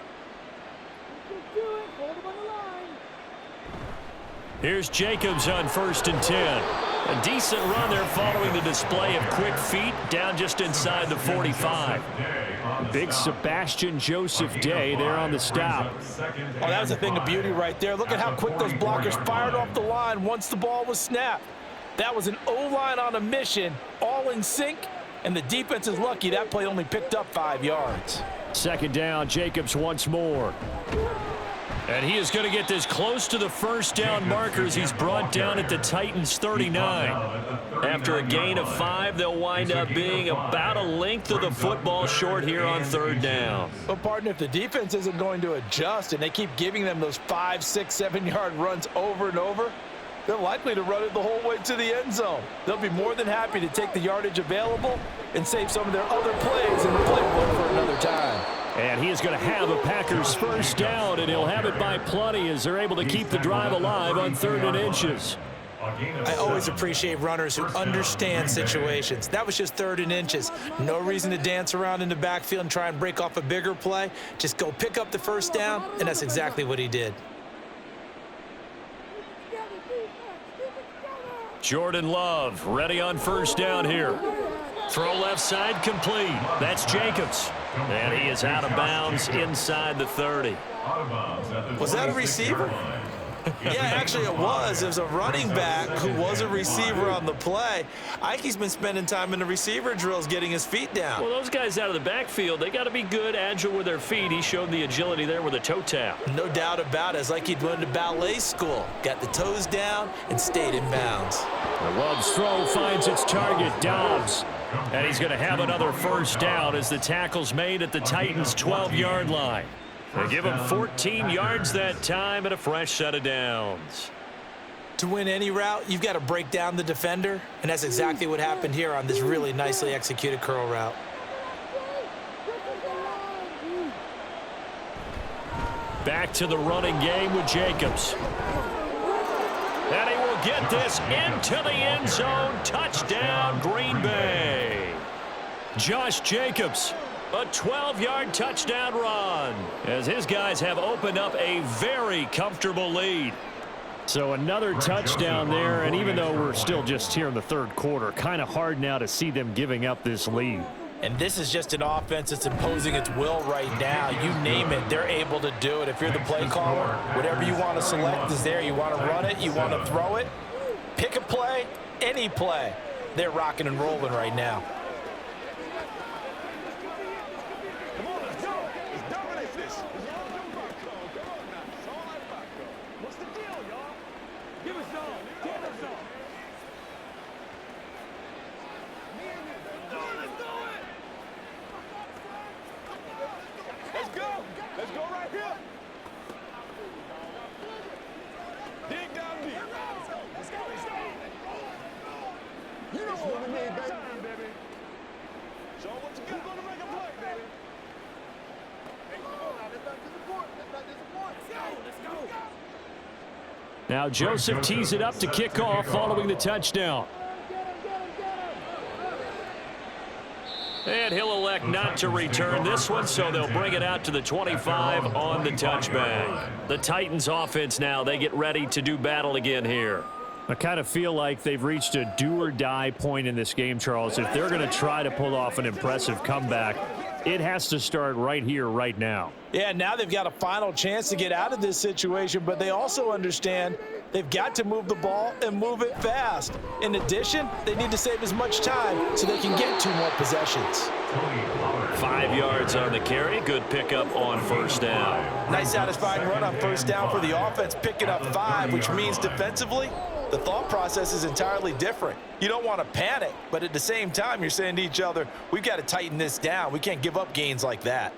Here's Jacobs on 1st and 10. A decent run there following the display of quick feet down just inside the 45. Big Sebastian Joseph Day there on the stop. Oh, that was a thing of beauty right there. Look at how quick those blockers fired off the line once the ball was snapped. That was an O-line on a mission, all in sync, and the defense is lucky that play only picked up 5 yards. Second down, Jacobs once more. And he is going to get this close to the first down markers. He's brought down at the Titans 39. After a gain of 5, they'll wind up being about a length of the football short here on third down. But, partner, if the defense isn't going to adjust and they keep giving them those 5, 6, 7-yard runs over and over, they're likely to run it the whole way to the end zone. They'll be more than happy to take the yardage available and save some of their other plays in the playbook for another time. And he is going to have a Packers first down, and he'll have it by plenty as they're able to keep the drive alive on 3rd and inches. I always appreciate runners who understand situations. That was just 3rd and inches. No reason to dance around in the backfield and try and break off a bigger play. Just go pick up the first down, and that's exactly what he did. Jordan Love ready on first down here. Throw left side complete. That's Jacobs. And he is out of bounds inside the 30. Was that a receiver? Yeah, actually it was. It was a running back who was a receiver on the play. I think he's been spending time in the receiver drills getting his feet down. Well, those guys out of the backfield, they got to be good, agile with their feet. He showed the agility there with a toe tap. No doubt about it. It's like he'd went to ballet school. Got the toes down and stayed in bounds. Love's throw finds its target, Dobbs. And he's going to have another first down as the tackle's made at the Titans' 12-yard line. They give him 14 yards that time and a fresh set of downs. To win any route, you've got to break down the defender, and that's exactly what happened here on this really nicely executed curl route. Back to the running game with Jacobs. And he will get this into the end zone. Touchdown, Green Bay. Josh Jacobs, a 12-yard touchdown run as his guys have opened up a very comfortable lead. So another touchdown there, and even though we're still just here in the 3rd quarter, kind of hard now to see them giving up this lead. And this is just an offense that's imposing its will right now. You name it, they're able to do it. If you're the play caller, whatever you want to select is there. You want to run it, you want to throw it, pick a play, any play. They're rocking and rolling right now. Come on, let's go. Let's dominate this. It's all them Barco. Come on now. It's all like Barco. What's the deal, y'all? Give us some. Give us some. Let's go. Let's go right here. Dig down deep. Let's go. You know what we need, baby. Show what you got. We're gonna make a play, baby. Hey, come on now. Let's not disappoint. Let's go. Now Joseph tees it up to kick off following the touchdown. And he'll elect not to return this one, so they'll bring it out to the 25 on the touchback. The Titans offense now, they get ready to do battle again here. I kind of feel like they've reached a do-or-die point in this game, Charles. If they're going to try to pull off an impressive comeback, it has to start right here, right now. Yeah, now they've got a final chance to get out of this situation, but they also understand they've got to move the ball and move it fast. In addition, they need to save as much time so they can get 2 more possessions. 5 yards on the carry. Good pickup on first down. Nice satisfying run on first down for the offense, picking up 5, which means defensively, the thought process is entirely different. You don't want to panic, but at the same time, you're saying to each other, we've got to tighten this down. We can't give up gains like that.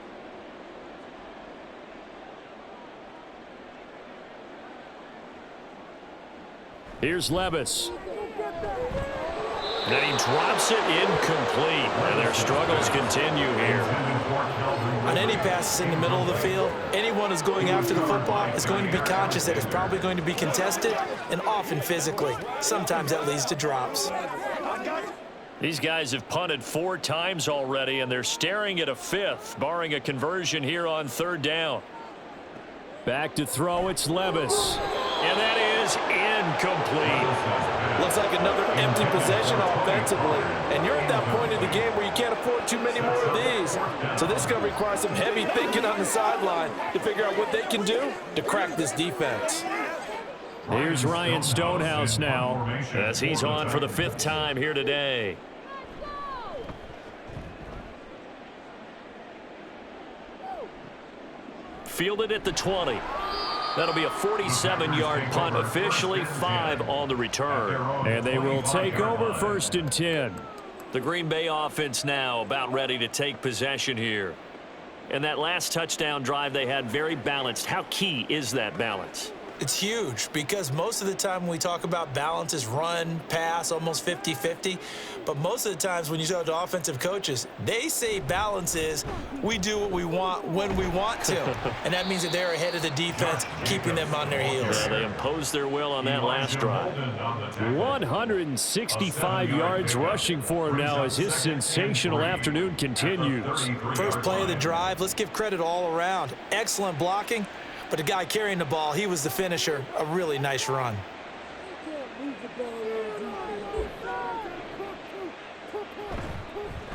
Here's Levis. And he drops it incomplete. And their struggles continue here. On any passes in the middle of the field, anyone who's going after the football is going to be conscious that it's probably going to be contested and often physically. Sometimes that leads to drops. These guys have punted 4 times already, and they're staring at a 5th, barring a conversion here on 3rd down. Back to throw, it's Levis. And that is incomplete. Looks like another empty possession offensively. And you're at that point in the game where you can't afford too many more of these. So this is going to require some heavy thinking on the sideline to figure out what they can do to crack this defense. Here's Ryan Stonehouse now, as he's on for the 5th time here today. Fielded at the 20. That'll be a 47-yard punt, officially 5 on the return. And they will take over 1st and 10. The Green Bay offense now about ready to take possession here. And that last touchdown drive they had very balanced. How key is that balance? It's huge because most of the time when we talk about balance is run, pass, almost 50-50. But most of the times when you talk to offensive coaches, they say balance is we do what we want when we want to. And that means that they're ahead of the defense, keeping them on their heels. Yeah, they imposed their will on that last drive. 165 yards rushing for him now as his sensational afternoon continues. First play of the drive, let's give credit all around. Excellent blocking. But the guy carrying the ball, he was the finisher. A really nice run.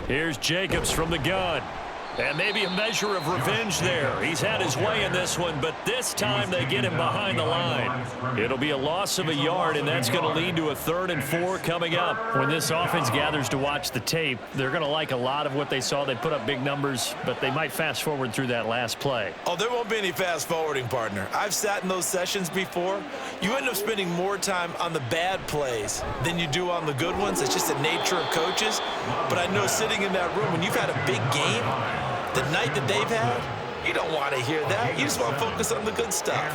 Here's Jacobs from the gun. And maybe a measure of revenge there. He's had his way in this one, but this time they get him behind the line. It'll be a loss of a yard, and that's going to lead to a 3rd and 4 coming up. When this offense gathers to watch the tape, they're going to like a lot of what they saw. They put up big numbers, but they might fast forward through that last play. Oh, there won't be any fast forwarding, partner. I've sat in those sessions before. You end up spending more time on the bad plays than you do on the good ones. It's just the nature of coaches. But I know sitting in that room, when you've had a big game, the night that they've had, you don't want to hear that. You just want to focus on the good stuff.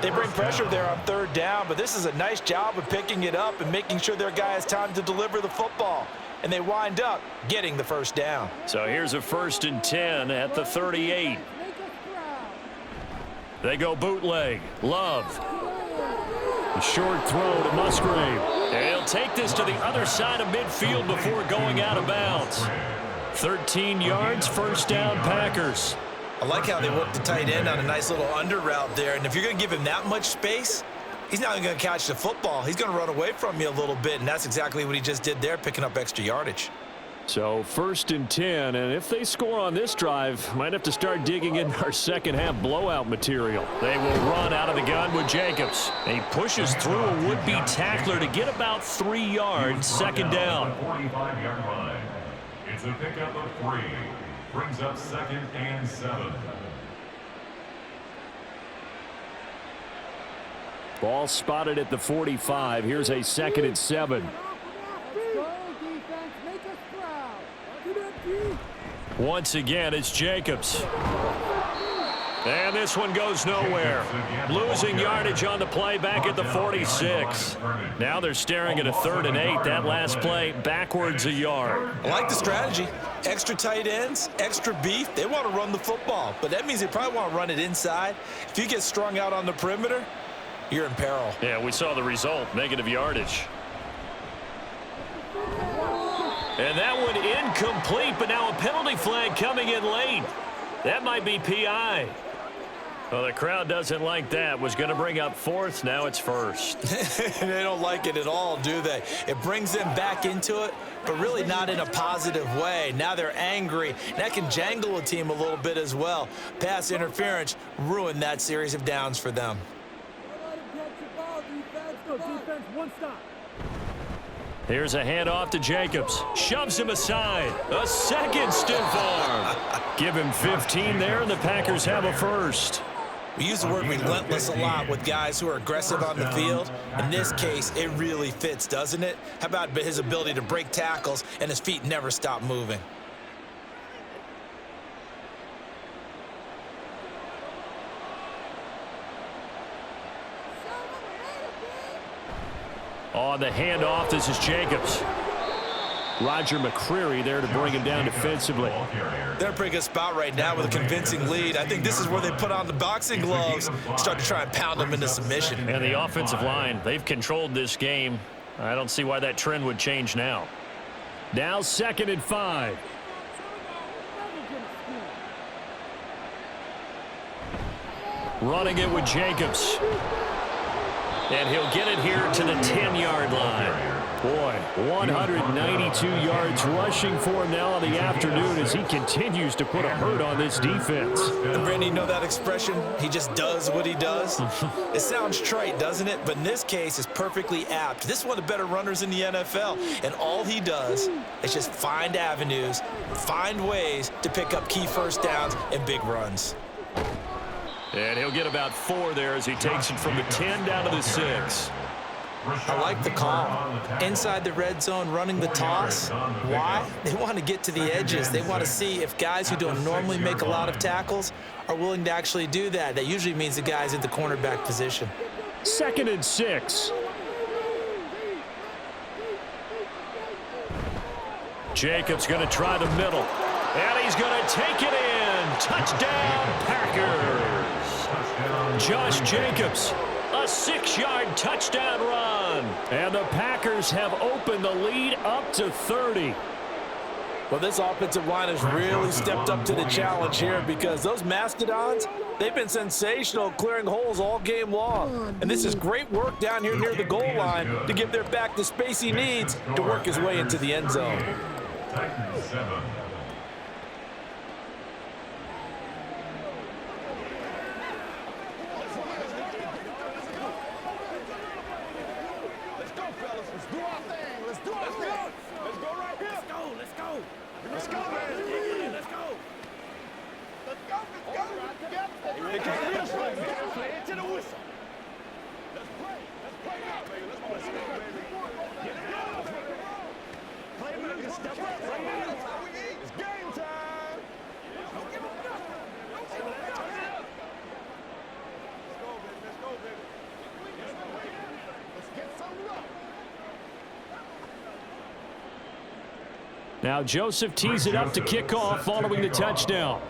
They bring pressure there on 3rd down, but this is a nice job of picking it up and making sure their guy has time to deliver the football. And they wind up getting the 1st down. So here's a 1st and 10 at the 38. They go bootleg. Love. A short throw to Musgrave. And he'll take this to the other side of midfield before going out of bounds. 13 yards, 1st down, Packers. I like how they work the tight end on a nice little under route there. And if you're going to give him that much space, he's not going to catch the football. He's going to run away from you a little bit, and that's exactly what he just did there, picking up extra yardage. So 1st and 10, and if they score on this drive, might have to start digging in our second-half blowout material. They will run out of the gun with Jacobs. And he pushes through a would-be tackler to get about 3 yards, 2nd down. 45-yard line. It's a pickup of 3. Brings up 2nd and 7. Ball spotted at the 45. Here's a 2nd and 7. Once again, it's Jacobs. And this one goes nowhere. Losing yardage on the play back at the 46. Now they're staring at a 3rd and 8. That last play backwards a yard. I like the strategy. Extra tight ends, extra beef. They want to run the football, but that means they probably want to run it inside. If you get strung out on the perimeter, you're in peril. Yeah, we saw the result, negative yardage. And that one incomplete, but now a penalty flag coming in late. That might be PI. Well, the crowd doesn't like that. Was going to bring up 4th. Now it's 1st. They don't like it at all, do they? It brings them back into it, but really not in a positive way. Now they're angry. That can jangle a team a little bit as well. Pass interference ruined that series of downs for them. Here's a handoff to Jacobs. Shoves him aside. A second stiff arm. Give him 15 there, and the Packers have a 1st. We use the word relentless a lot with guys who are aggressive on the field. In this case, it really fits, doesn't it? How about his ability to break tackles and his feet never stop moving? On the handoff, this is Jacobs. Roger McCreary there to bring him down defensively. They're in a pretty good spot right now with a convincing lead. I think this is where they put on the boxing gloves, start to try and pound them into submission. And the offensive line, they've controlled this game. I don't see why that trend would change now. Now 2nd and 5. Running it with Jacobs. And he'll get it here to the 10-yard line. Boy, 192 yards rushing for him now on the afternoon as he continues to put a hurt on this defense. And Brandon, you know that expression? He just does what he does? It sounds trite, doesn't it? But in this case, it's perfectly apt. This is one of the better runners in the NFL. And all he does is just find avenues, find ways to pick up key first downs and big runs. And he'll get about 4 there as he takes it from the 10 down to the 6. I like the call. Inside the red zone, running the toss. Why? They want to get to the edges. They want to see if guys who don't normally make a lot of tackles are willing to actually do that. That usually means the guys at the cornerback position. 2nd and 6. Jacobs going to try the middle. And he's going to take it in. Touchdown, Packers. Josh Jacobs, a 6-yard touchdown run. And the Packers have opened the lead up to 30. Well, this offensive line has really stepped up to the challenge here because those Mastodons, they've been sensational clearing holes all game long. And this is great work down here near the goal line to give their back the space he needs to work his way into the end zone. Titans 7. Now Joseph tees it up to kick off following the touchdown.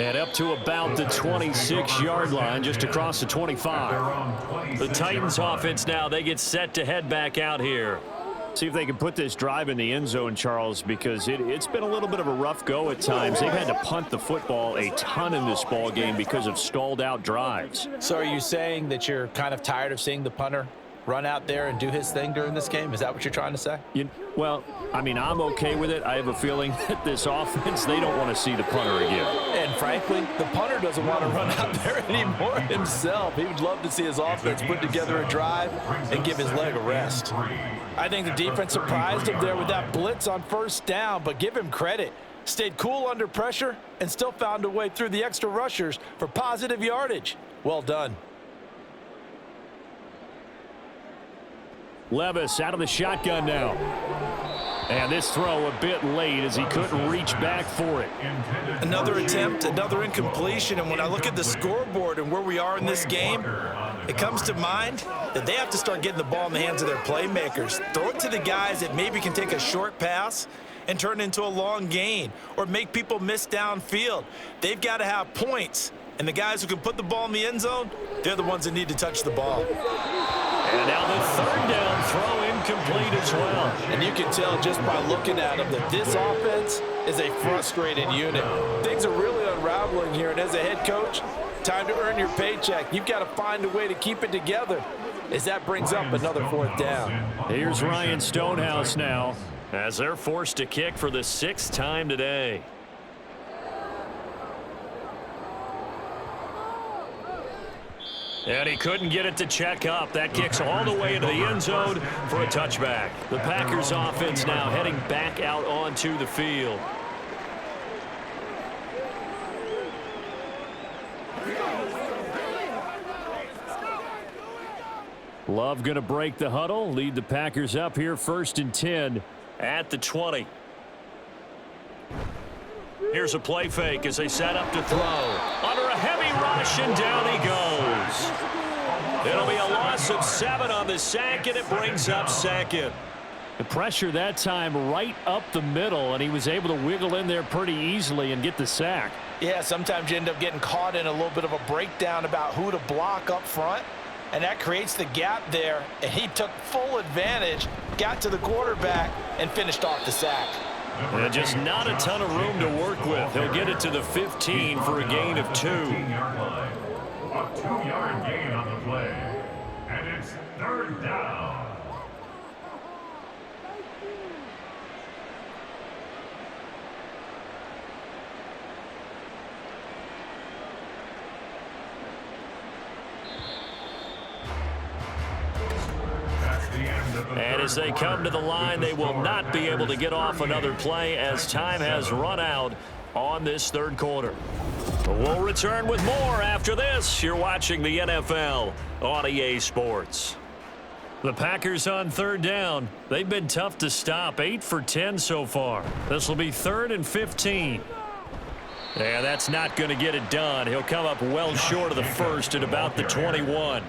And up to about the 26-yard line, just across the 25. The Titans offense now, they get set to head back out here. See if they can put this drive in the end zone, Charles, because it's been a little bit of a rough go at times. They've had to punt the football a ton in this ball game because of stalled out drives. So are you saying that you're kind of tired of seeing the punter run out there and do his thing during this game? Is that what you're trying to say? Well, I mean, I'm okay with it. I have a feeling that this offense, they don't want to see the punter again. And frankly, the punter doesn't want to run out there anymore himself. He would love to see his offense put together a drive and give his leg a rest. I think the defense surprised him there with that blitz on first down, but give him credit. Stayed cool under pressure and still found a way through the extra rushers for positive yardage. Well done. Levis out of the shotgun now. And this throw a bit late as he couldn't reach back for it. Another attempt, another incompletion, and when I look at the scoreboard and where we are in this game, it comes to mind that they have to start getting the ball in the hands of their playmakers. Throw it to the guys that maybe can take a short pass and turn it into a long gain or make people miss downfield. They've got to have points, and the guys who can put the ball in the end zone, they're the ones that need to touch the ball. And now the 3rd down throw incomplete as well. And you can tell just by looking at him that this offense is a frustrated unit. Things are really unraveling here, and as a head coach, time to earn your paycheck. You've got to find a way to keep it together as that brings up another 4th down. Here's Ryan Stonehouse now as they're forced to kick for the 6th time today. And he couldn't get it to check up. That kicks all the way into the end zone for a touchback. The Packers offense now heading back out onto the field. Love going to break the huddle, lead the Packers up here 1st and 10 at the 20. Here's a play fake as they set up to throw. Under a heavy rush, and down he goes. It'll be a loss of 7 on the sack, and it brings up second. The pressure that time right up the middle, and he was able to wiggle in there pretty easily and get the sack. Yeah, sometimes you end up getting caught in a little bit of a breakdown about who to block up front, and that creates the gap there, and he took full advantage, got to the quarterback, and finished off the sack. And just not a ton of room to work with. He'll get it to the 15 for a gain of 2. A 2-yard gain on the play. And it's 3rd down. And as they come to the line, they will not be able to get off another play as time has run out on this 3rd quarter. We'll return with more after this. You're watching the NFL on EA Sports. The Packers on 3rd down. They've been tough to stop. 8 for 10 so far. This will be 3rd and 15. And that's not going to get it done. He'll come up well short of the first at about the 21.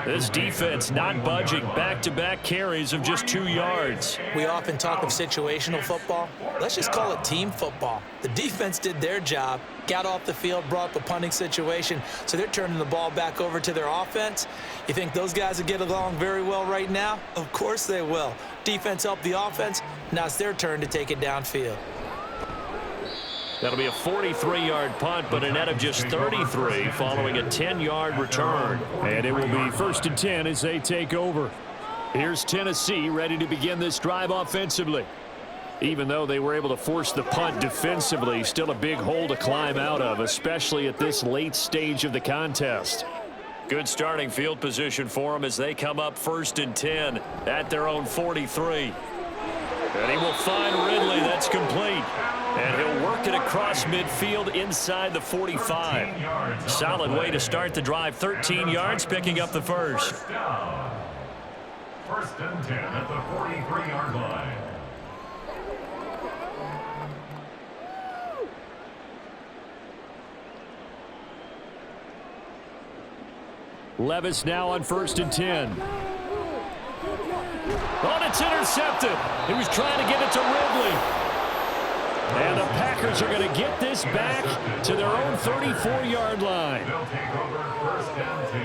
This defense not budging. Back-to-back carries of just 2 yards. We often talk of situational football. Let's just call it team football. The defense did their job, got off the field, brought up a punting situation, so they're turning the ball back over to their offense. You think those guys will get along very well right now? Of course they will. Defense helped the offense. Now it's their turn to take it downfield. That'll be a 43-yard punt, but a net of just 33 following a 10-yard return. And it will be 1st and 10 as they take over. Here's Tennessee ready to begin this drive offensively. Even though they were able to force the punt defensively, still a big hole to climb out of, especially at this late stage of the contest. Good starting field position for them as they come up 1st and 10 at their own 43. And he will find Ridley. That's complete. And he'll work it across midfield inside the 45. Solid way to start the drive. 13 yards, picking up the first. 1st and 10 at the 43-yard line. Levis now on 1st and 10. Oh, it's intercepted. He was trying to get it to Ridley. And the Packers are going to get this back to their own 34-yard line. They'll take over 1st and 10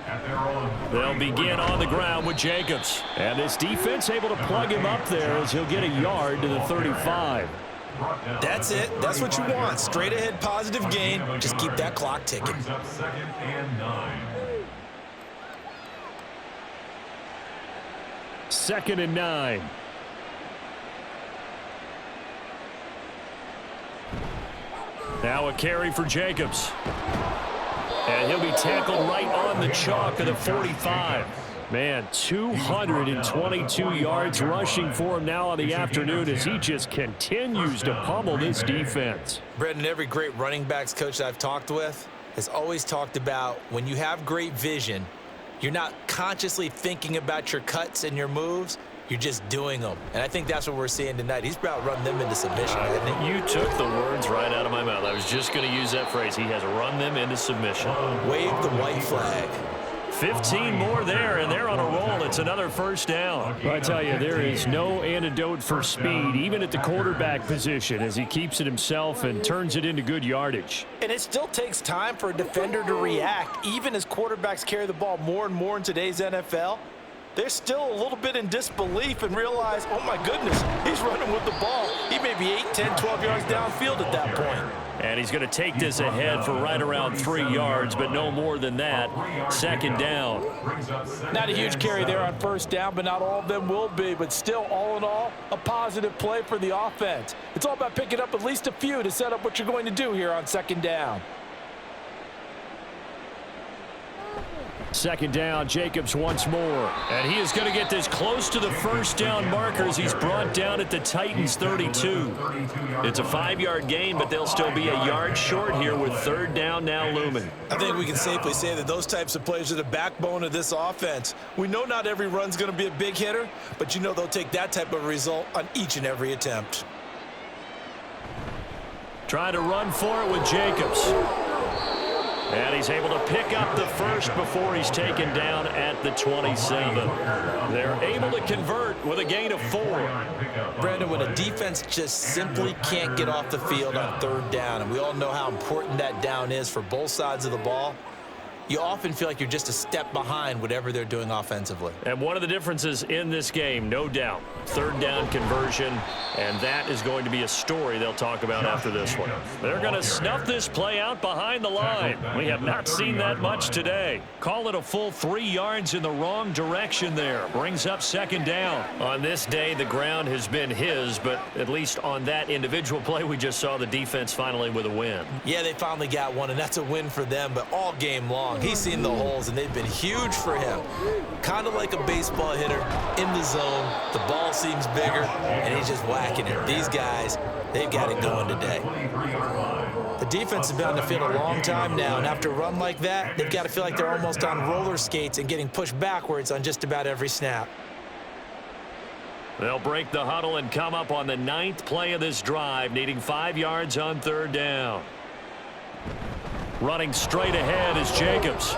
at their own. They'll begin on the ground with Jacobs. And this defense able to plug him up there as he'll get a yard to the 35. That's it. That's what you want. Straight ahead positive gain. Just keep that clock ticking. Brings up 2nd and 9. 2nd and 9. Now a carry for Jacobs. And he'll be tackled right on the chalk of the 45. Man, 222 yards rushing for him now on the afternoon as he just continues to pummel this defense. Brendan, every great running backs coach that I've talked with has always talked about when you have great vision, you're not consciously thinking about your cuts and your moves. You're just doing them. And I think that's what we're seeing tonight. He's about run them into submission, hasn't he? You took the words right out of my mouth. I was just going to use that phrase. He has run them into submission. Wave the white flag. 15 more there, and they're on a roll. It's another 1st down. I tell you, there is no antidote for speed, even at the quarterback position, as he keeps it himself and turns it into good yardage. And it still takes time for a defender to react, even as quarterbacks carry the ball more and more in today's NFL. They're still a little bit in disbelief and realize, oh my goodness, he's running with the ball. He may be 8, 10, 12 yards downfield at that point. And he's going to take this ahead for right around 3 yards, but no more than that. 2nd down. Not a huge carry there on 1st down, but not all of them will be. But still, all in all, a positive play for the offense. It's all about picking up at least a few to set up what you're going to do here on 2nd down. 2nd down, Jacobs once more. And he is going to get this close to the 1st down markers. He's brought down at the Titans' 32. It's a 5-yard gain, but they'll still be a yard short here with 3rd down now looming. I think we can safely say that those types of plays are the backbone of this offense. We know not every run's going to be a big hitter, but you know they'll take that type of result on each and every attempt. Trying to run for it with Jacobs. And he's able to pick up the first before he's taken down at the 27. They're able to convert with a gain of 4. Brandon, when a defense just simply can't get off the field on 3rd down, and we all know how important that down is for both sides of the ball, you often feel like you're just a step behind whatever they're doing offensively. And one of the differences in this game, no doubt, 3rd down conversion, and that is going to be a story they'll talk about after this one. They're going to snuff this play out behind the line. We have not seen that much today. Call it a full 3 yards in the wrong direction there. Brings up 2nd down. On this day, the ground has been his, but at least on that individual play, we just saw the defense finally with a win. Yeah, they finally got one, and that's a win for them, but all game long, he's seen the holes, and they've been huge for him. Kind of like a baseball hitter in the zone. The ball seems bigger, and he's just whacking it. These guys, they've got it going today. The defense has been on the field a long time now, and after a run like that, they've got to feel like they're almost on roller skates and getting pushed backwards on just about every snap. They'll break the huddle and come up on the 9th play of this drive, needing 5 yards on 3rd down. Running straight ahead is Jacobs.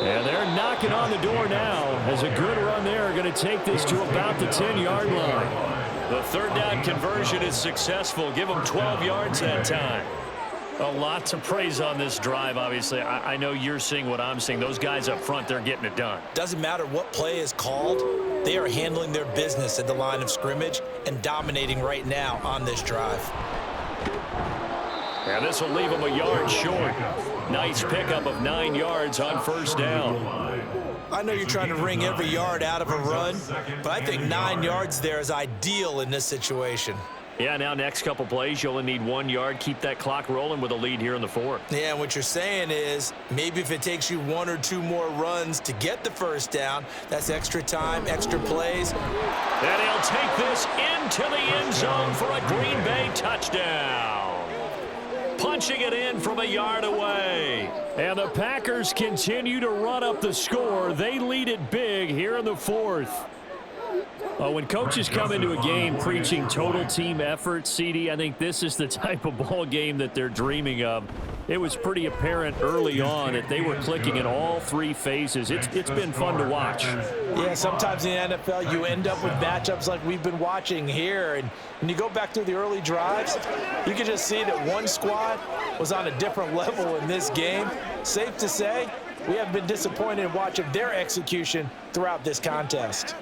And they're knocking on the door now as a good run there. Going to take this to about the 10-yard line. The 3rd down conversion is successful. Give them 12 yards that time. A lot to praise on this drive, obviously. I know you're seeing what I'm seeing. Those guys up front, they're getting it done. Doesn't matter what play is called. They are handling their business at the line of scrimmage and dominating right now on this drive. And this will leave them a yard short. Nice pickup of 9 yards on 1st down. I know you're trying to wring every yard out of a run, but I think 9 yards there is ideal in this situation. Yeah, now next couple plays, you only need 1 yard. Keep that clock rolling with a lead here in the 4th. Yeah, and what you're saying is maybe if it takes you 1 or 2 more runs to get the 1st down, that's extra time, extra plays. And he'll take this into the end zone for a Green Bay touchdown. Punching it in from a yard away. And the Packers continue to run up the score. They lead it big here in the 4th. When coaches come into a game preaching total team effort, CD, I think this is the type of ball game that they're dreaming of. It was pretty apparent early on that they were clicking in all 3 phases. It's been fun to watch. Yeah, sometimes in the NFL you end up with matchups like we've been watching here. And when you go back through the early drives, you can just see that one squad was on a different level in this game. Safe to say, we have been disappointed in watching their execution throughout this contest.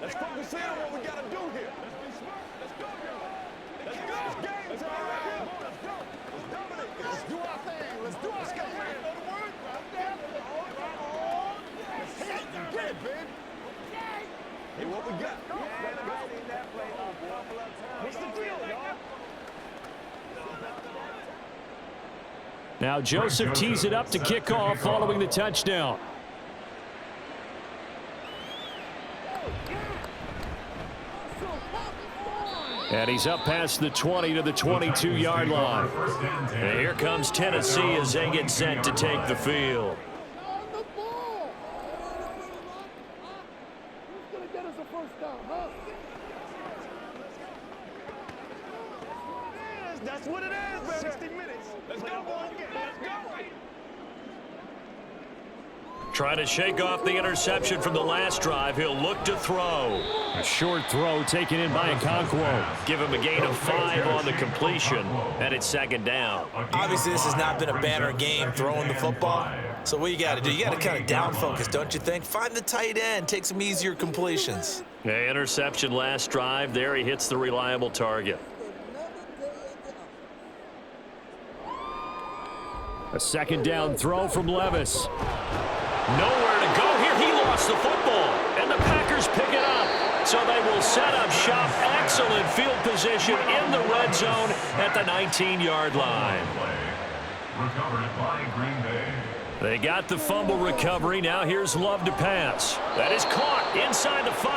Let's focus in on what we gotta do here. Let's be smart. Let's go, y'all. Let's go. It's game time. Let's go. Let's dominate. Let's do our thing. Let's do our thing. Know the word? Get it, baby. Hey, what we got? What's the deal, y'all? Now Joseph tees it up to kick off following the touchdown. And he's up past the 20 to the 22-yard line. And here comes Tennessee as they get set to take the field. That's what it is, baby. 60 minutes. Let's go, boy. Let's go. Trying to shake off the interception from the last drive. He'll look to throw. A short throw taken in by Okonkwo. Give him a gain of 5 on the completion, and it's 2nd down. Obviously, this has not been a banner game throwing the football. So what you got to do, you got to kind of down focus, don't you think? Find the tight end, take some easier completions. Yeah, interception last drive. There he hits the reliable target. A 2nd down throw from Levis. Nowhere to go here. He lost the football, and the Packers pick it up. So they will set up shop. Excellent field position in the red zone at the 19-yard line. Recovered by Green Bay. They got the fumble recovery. Now here's Love to pass. That is caught inside the 5.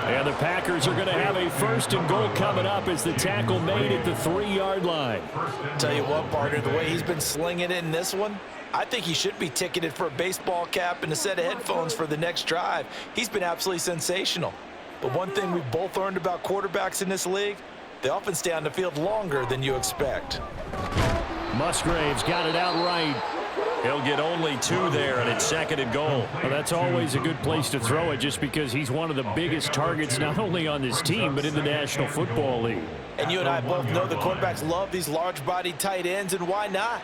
And the Packers are going to have a 1st and goal coming up as the tackle made at the 3-yard line. Tell you what, partner, the way he's been slinging it in this one, I think he should be ticketed for a baseball cap and a set of headphones for the next drive. He's been absolutely sensational. But one thing we've both learned about quarterbacks in this league, they often stay on the field longer than you expect. Musgrave's got it out right. He'll get only 2 there, and it's 2nd and goal. Well, that's always a good place to throw it just because he's one of the biggest targets not only on this team but in the National Football League. And you and I both know the quarterbacks love these large-bodied tight ends, and why not?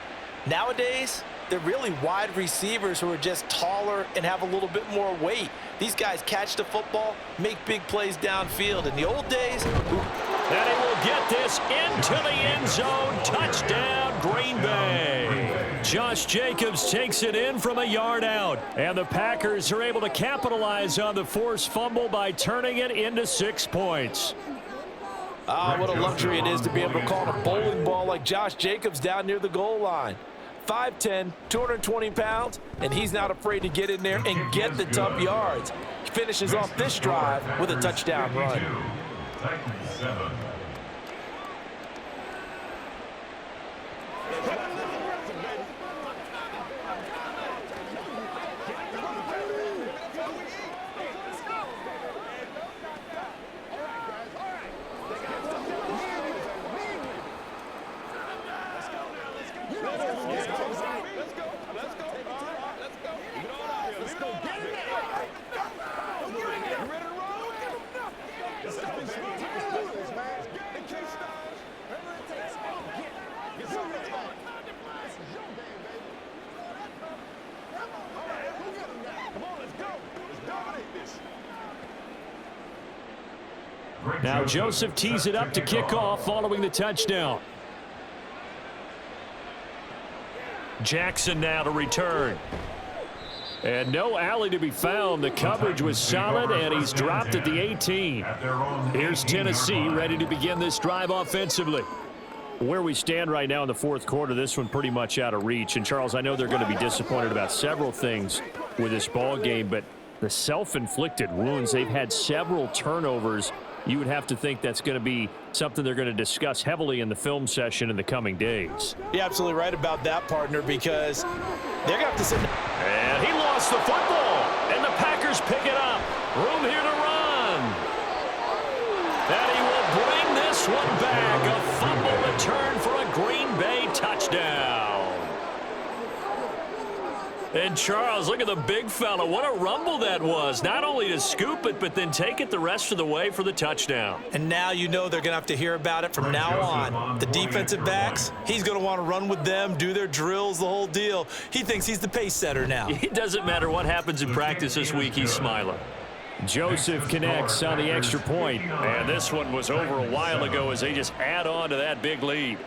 Nowadays, they're really wide receivers who are just taller and have a little bit more weight. These guys catch the football, make big plays downfield. In the old days, and he will get this into the end zone. Touchdown, Green Bay. Josh Jacobs takes it in from a yard out. And the Packers are able to capitalize on the forced fumble by turning it into 6 points. what a luxury it is to be able to call a bowling ball like Josh Jacobs down near the goal line. 5'10", 220 pounds, and he's not afraid to get in there and get the tough yards. He finishes off this drive with a touchdown run. Titans 7. Now Joseph tees it up to kick off following the touchdown. Jackson now to return. And no alley to be found. The coverage was solid, and he's dropped at the 18. Here's Tennessee ready to begin this drive offensively. Where we stand right now in the fourth quarter, this one pretty much out of reach. And, Charles, I know they're going to be disappointed about several things with this ball game, but the self-inflicted wounds, they've had several turnovers. You would have to think that's going to be something they're going to discuss heavily in the film session in the coming days. You're absolutely right about that, partner, because they're going to have to sit. And he lost the football, and the Packers pick it up. Room here to run. And he will bring this one back. A fumble return for a Green Bay touchdown. And, Charles, look at the big fella. What a rumble that was. Not only to scoop it, but then take it the rest of the way for the touchdown. And now you know they're going to have to hear about it from now on. The defensive backs, he's going to want to run with them, do their drills, the whole deal. He thinks he's the pace setter now. It doesn't matter what happens in practice this week. He's smiling. Joseph connects on the extra point. And this one was over a while ago as they just add on to that big lead.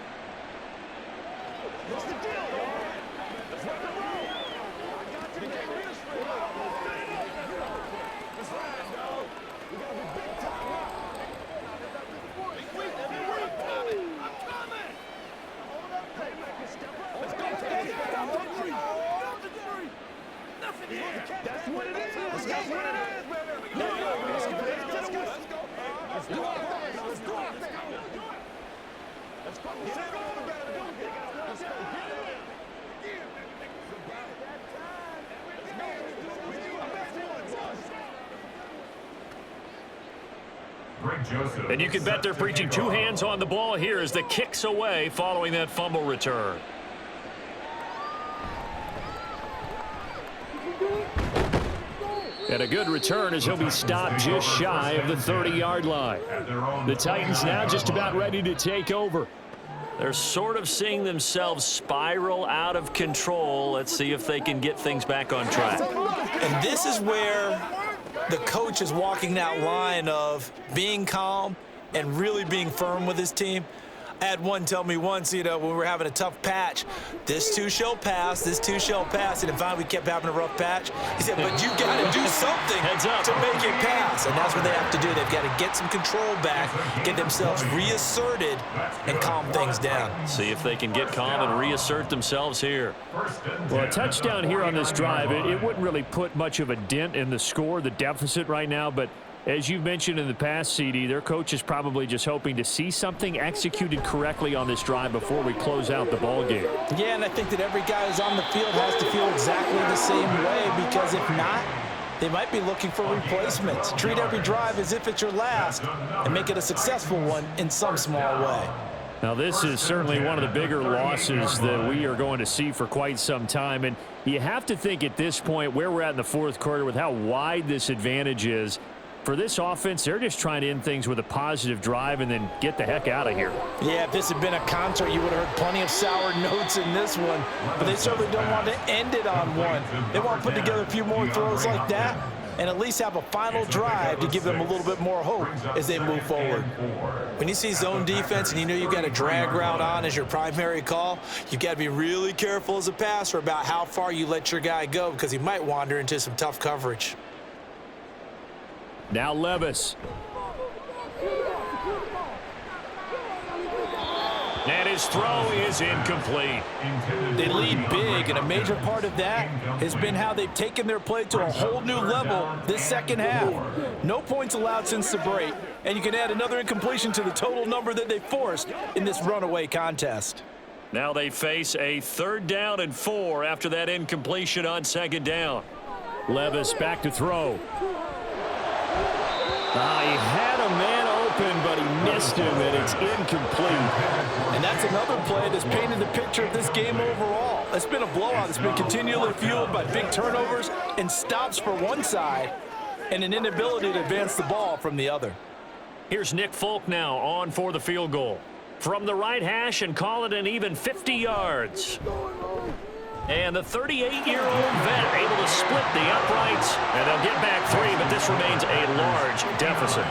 And you can bet they're preaching two hands on the ball here as the kick's away following that fumble return. And a good return as he'll be stopped just shy of the 30-yard line. The Titans now just about ready to take over. They're sort of seeing themselves spiral out of control. Let's see if they can get things back on track. And this is where the coach is walking that line of being calm and really being firm with his team. I had one tell me once, when we were having a tough patch, this too shall pass, this too shall pass. And finally we kept having a rough patch. He said, but you got to do something to make it pass. And that's what they have to do. They've got to get some control back, get themselves reasserted, and calm things down. See if they can get calm and reassert themselves here. Well, a touchdown here on this drive, it wouldn't really put much of a dent in the score, the deficit right now, but As you've mentioned in the past, CD, their coach is probably just hoping to see something executed correctly on this drive before we close out the ball game. Yeah, and I think that every guy who's on the field has to feel exactly the same way, because if not, they might be looking for replacements. Treat every drive as if it's your last and make it a successful one in some small way. Now, this is certainly one of the bigger losses that we are going to see for quite some time. And you have to think at this point where we're at in the fourth quarter with how wide this advantage is. For this offense, they're just trying to end things with a positive drive and then get the heck out of here. Yeah, if this had been a concert, you would have heard plenty of sour notes in this one. But they certainly don't want to end it on one. They want to put together a few more throws like that and at least have a final drive to give them a little bit more hope as they move forward. When you see zone defense and you know you've got a drag route on as your primary call, you've got to be really careful as a passer about how far you let your guy go, because he might wander into some tough coverage. Now Levis. And his throw is incomplete. They lead big, and a major part of that has been how they've taken their play to a whole new level this second half. No points allowed since the break, and you can add another incompletion to the total number that they forced in this runaway contest. Now they face a 3rd down and 4 after that incompletion on 2nd down. Levis back to throw. He had a man open, but he missed him, and it's incomplete. And that's another play that's painted the picture of this game overall. It's been a blowout. It's been continually fueled by big turnovers and stops for one side and an inability to advance the ball from the other. Here's Nick Folk now on for the field goal. From the right hash, and call it an even 50 yards. And the 38-year-old vet able to split the uprights, and they'll get back 3, but this remains a large deficit.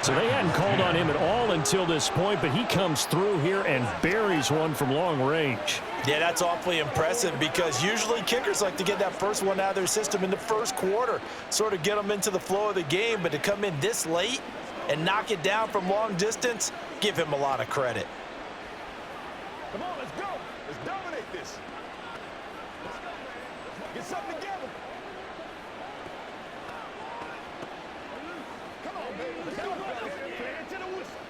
So they hadn't called on him at all until this point, but he comes through here and buries one from long range. Yeah, that's awfully impressive, because usually kickers like to get that first one out of their system in the first quarter, sort of get them into the flow of the game, but to come in this late and knock it down from long distance, give him a lot of credit. Come on, let's go. Let's dominate this. Let's go, man. Get something together. Come on, baby. Let's go. Play it to the whistle.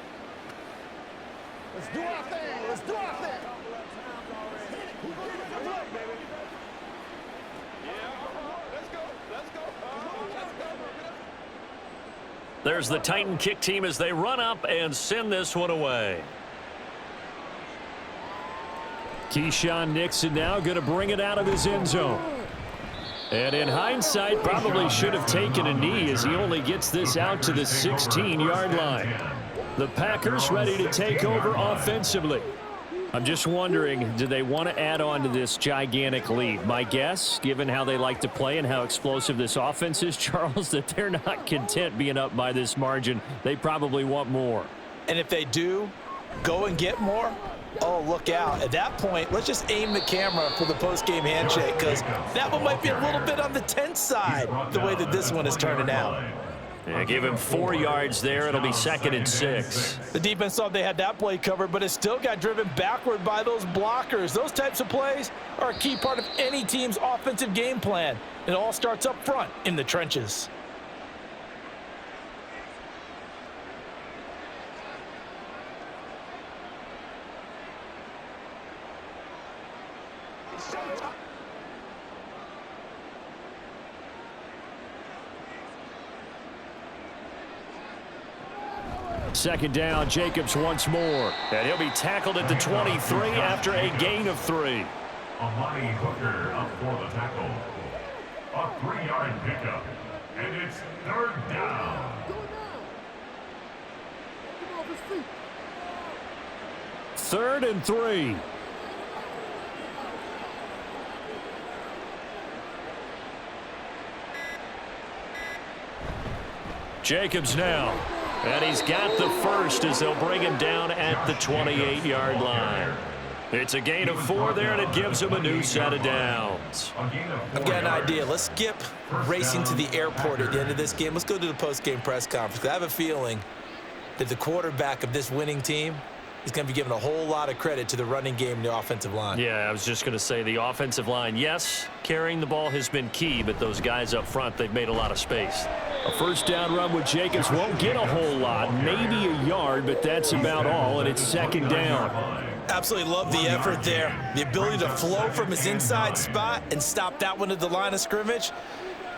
Let's do our thing. Let's do our thing. Who's going to get the play, baby? Yeah. Let's go. Let's go. Let's go. There's the Titan kick team as they run up and send this one away. Keyshawn Nixon now going to bring it out of his end zone. And in hindsight, probably should have taken a knee as he only gets this out to the 16-yard line. The Packers ready to take over offensively. I'm just wondering, do they want to add on to this gigantic lead? My guess, given how they like to play and how explosive this offense is, Charles, that they're not content being up by this margin. They probably want more. And if they do go and get more, oh, look out. At that point, let's just aim the camera for the post-game handshake, because that one might be a little bit on the tense side, the way that this one is turning out. Yeah, give him 4 yards there. It'll be 2nd and 6. The defense thought they had that play covered, but it still got driven backward by those blockers. Those types of plays are a key part of any team's offensive game plan. It all starts up front in the trenches. Second down, Jacobs once more. And he'll be tackled at the 23 after a gain of 3. Amani Hooker up for the tackle. A 3-yard pickup. And it's 3rd down. 3rd and 3. Jacobs now. And he's got the first as they'll bring him down at the 28-yard line. It's a gain of 4 there, and it gives him a new set of downs. I've got an idea. Let's skip racing to the airport at the end of this game. Let's go to the post-game press conference. I have a feeling that the quarterback of this winning team is going to be giving a whole lot of credit to the running game and the offensive line. Yeah, I was just going to say the offensive line, yes, carrying the ball has been key, but those guys up front, they've made a lot of space. A first down run with Jacobs won't get a whole lot, maybe a yard, but that's about all, and it's second down. Absolutely love the effort there. The ability to flow from his inside spot and stop that one at the line of scrimmage.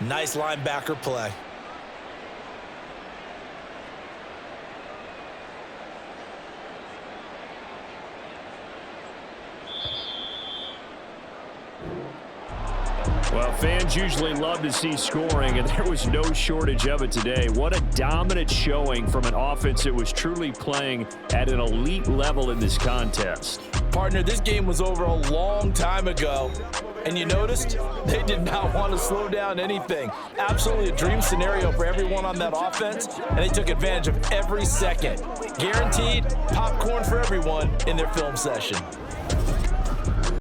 Nice linebacker play. Well, fans usually love to see scoring, and there was no shortage of it today. What a dominant showing from an offense that was truly playing at an elite level in this contest. Partner, this game was over a long time ago, and you noticed they did not want to slow down anything. Absolutely a dream scenario for everyone on that offense, and they took advantage of every second. Guaranteed popcorn for everyone in their film session.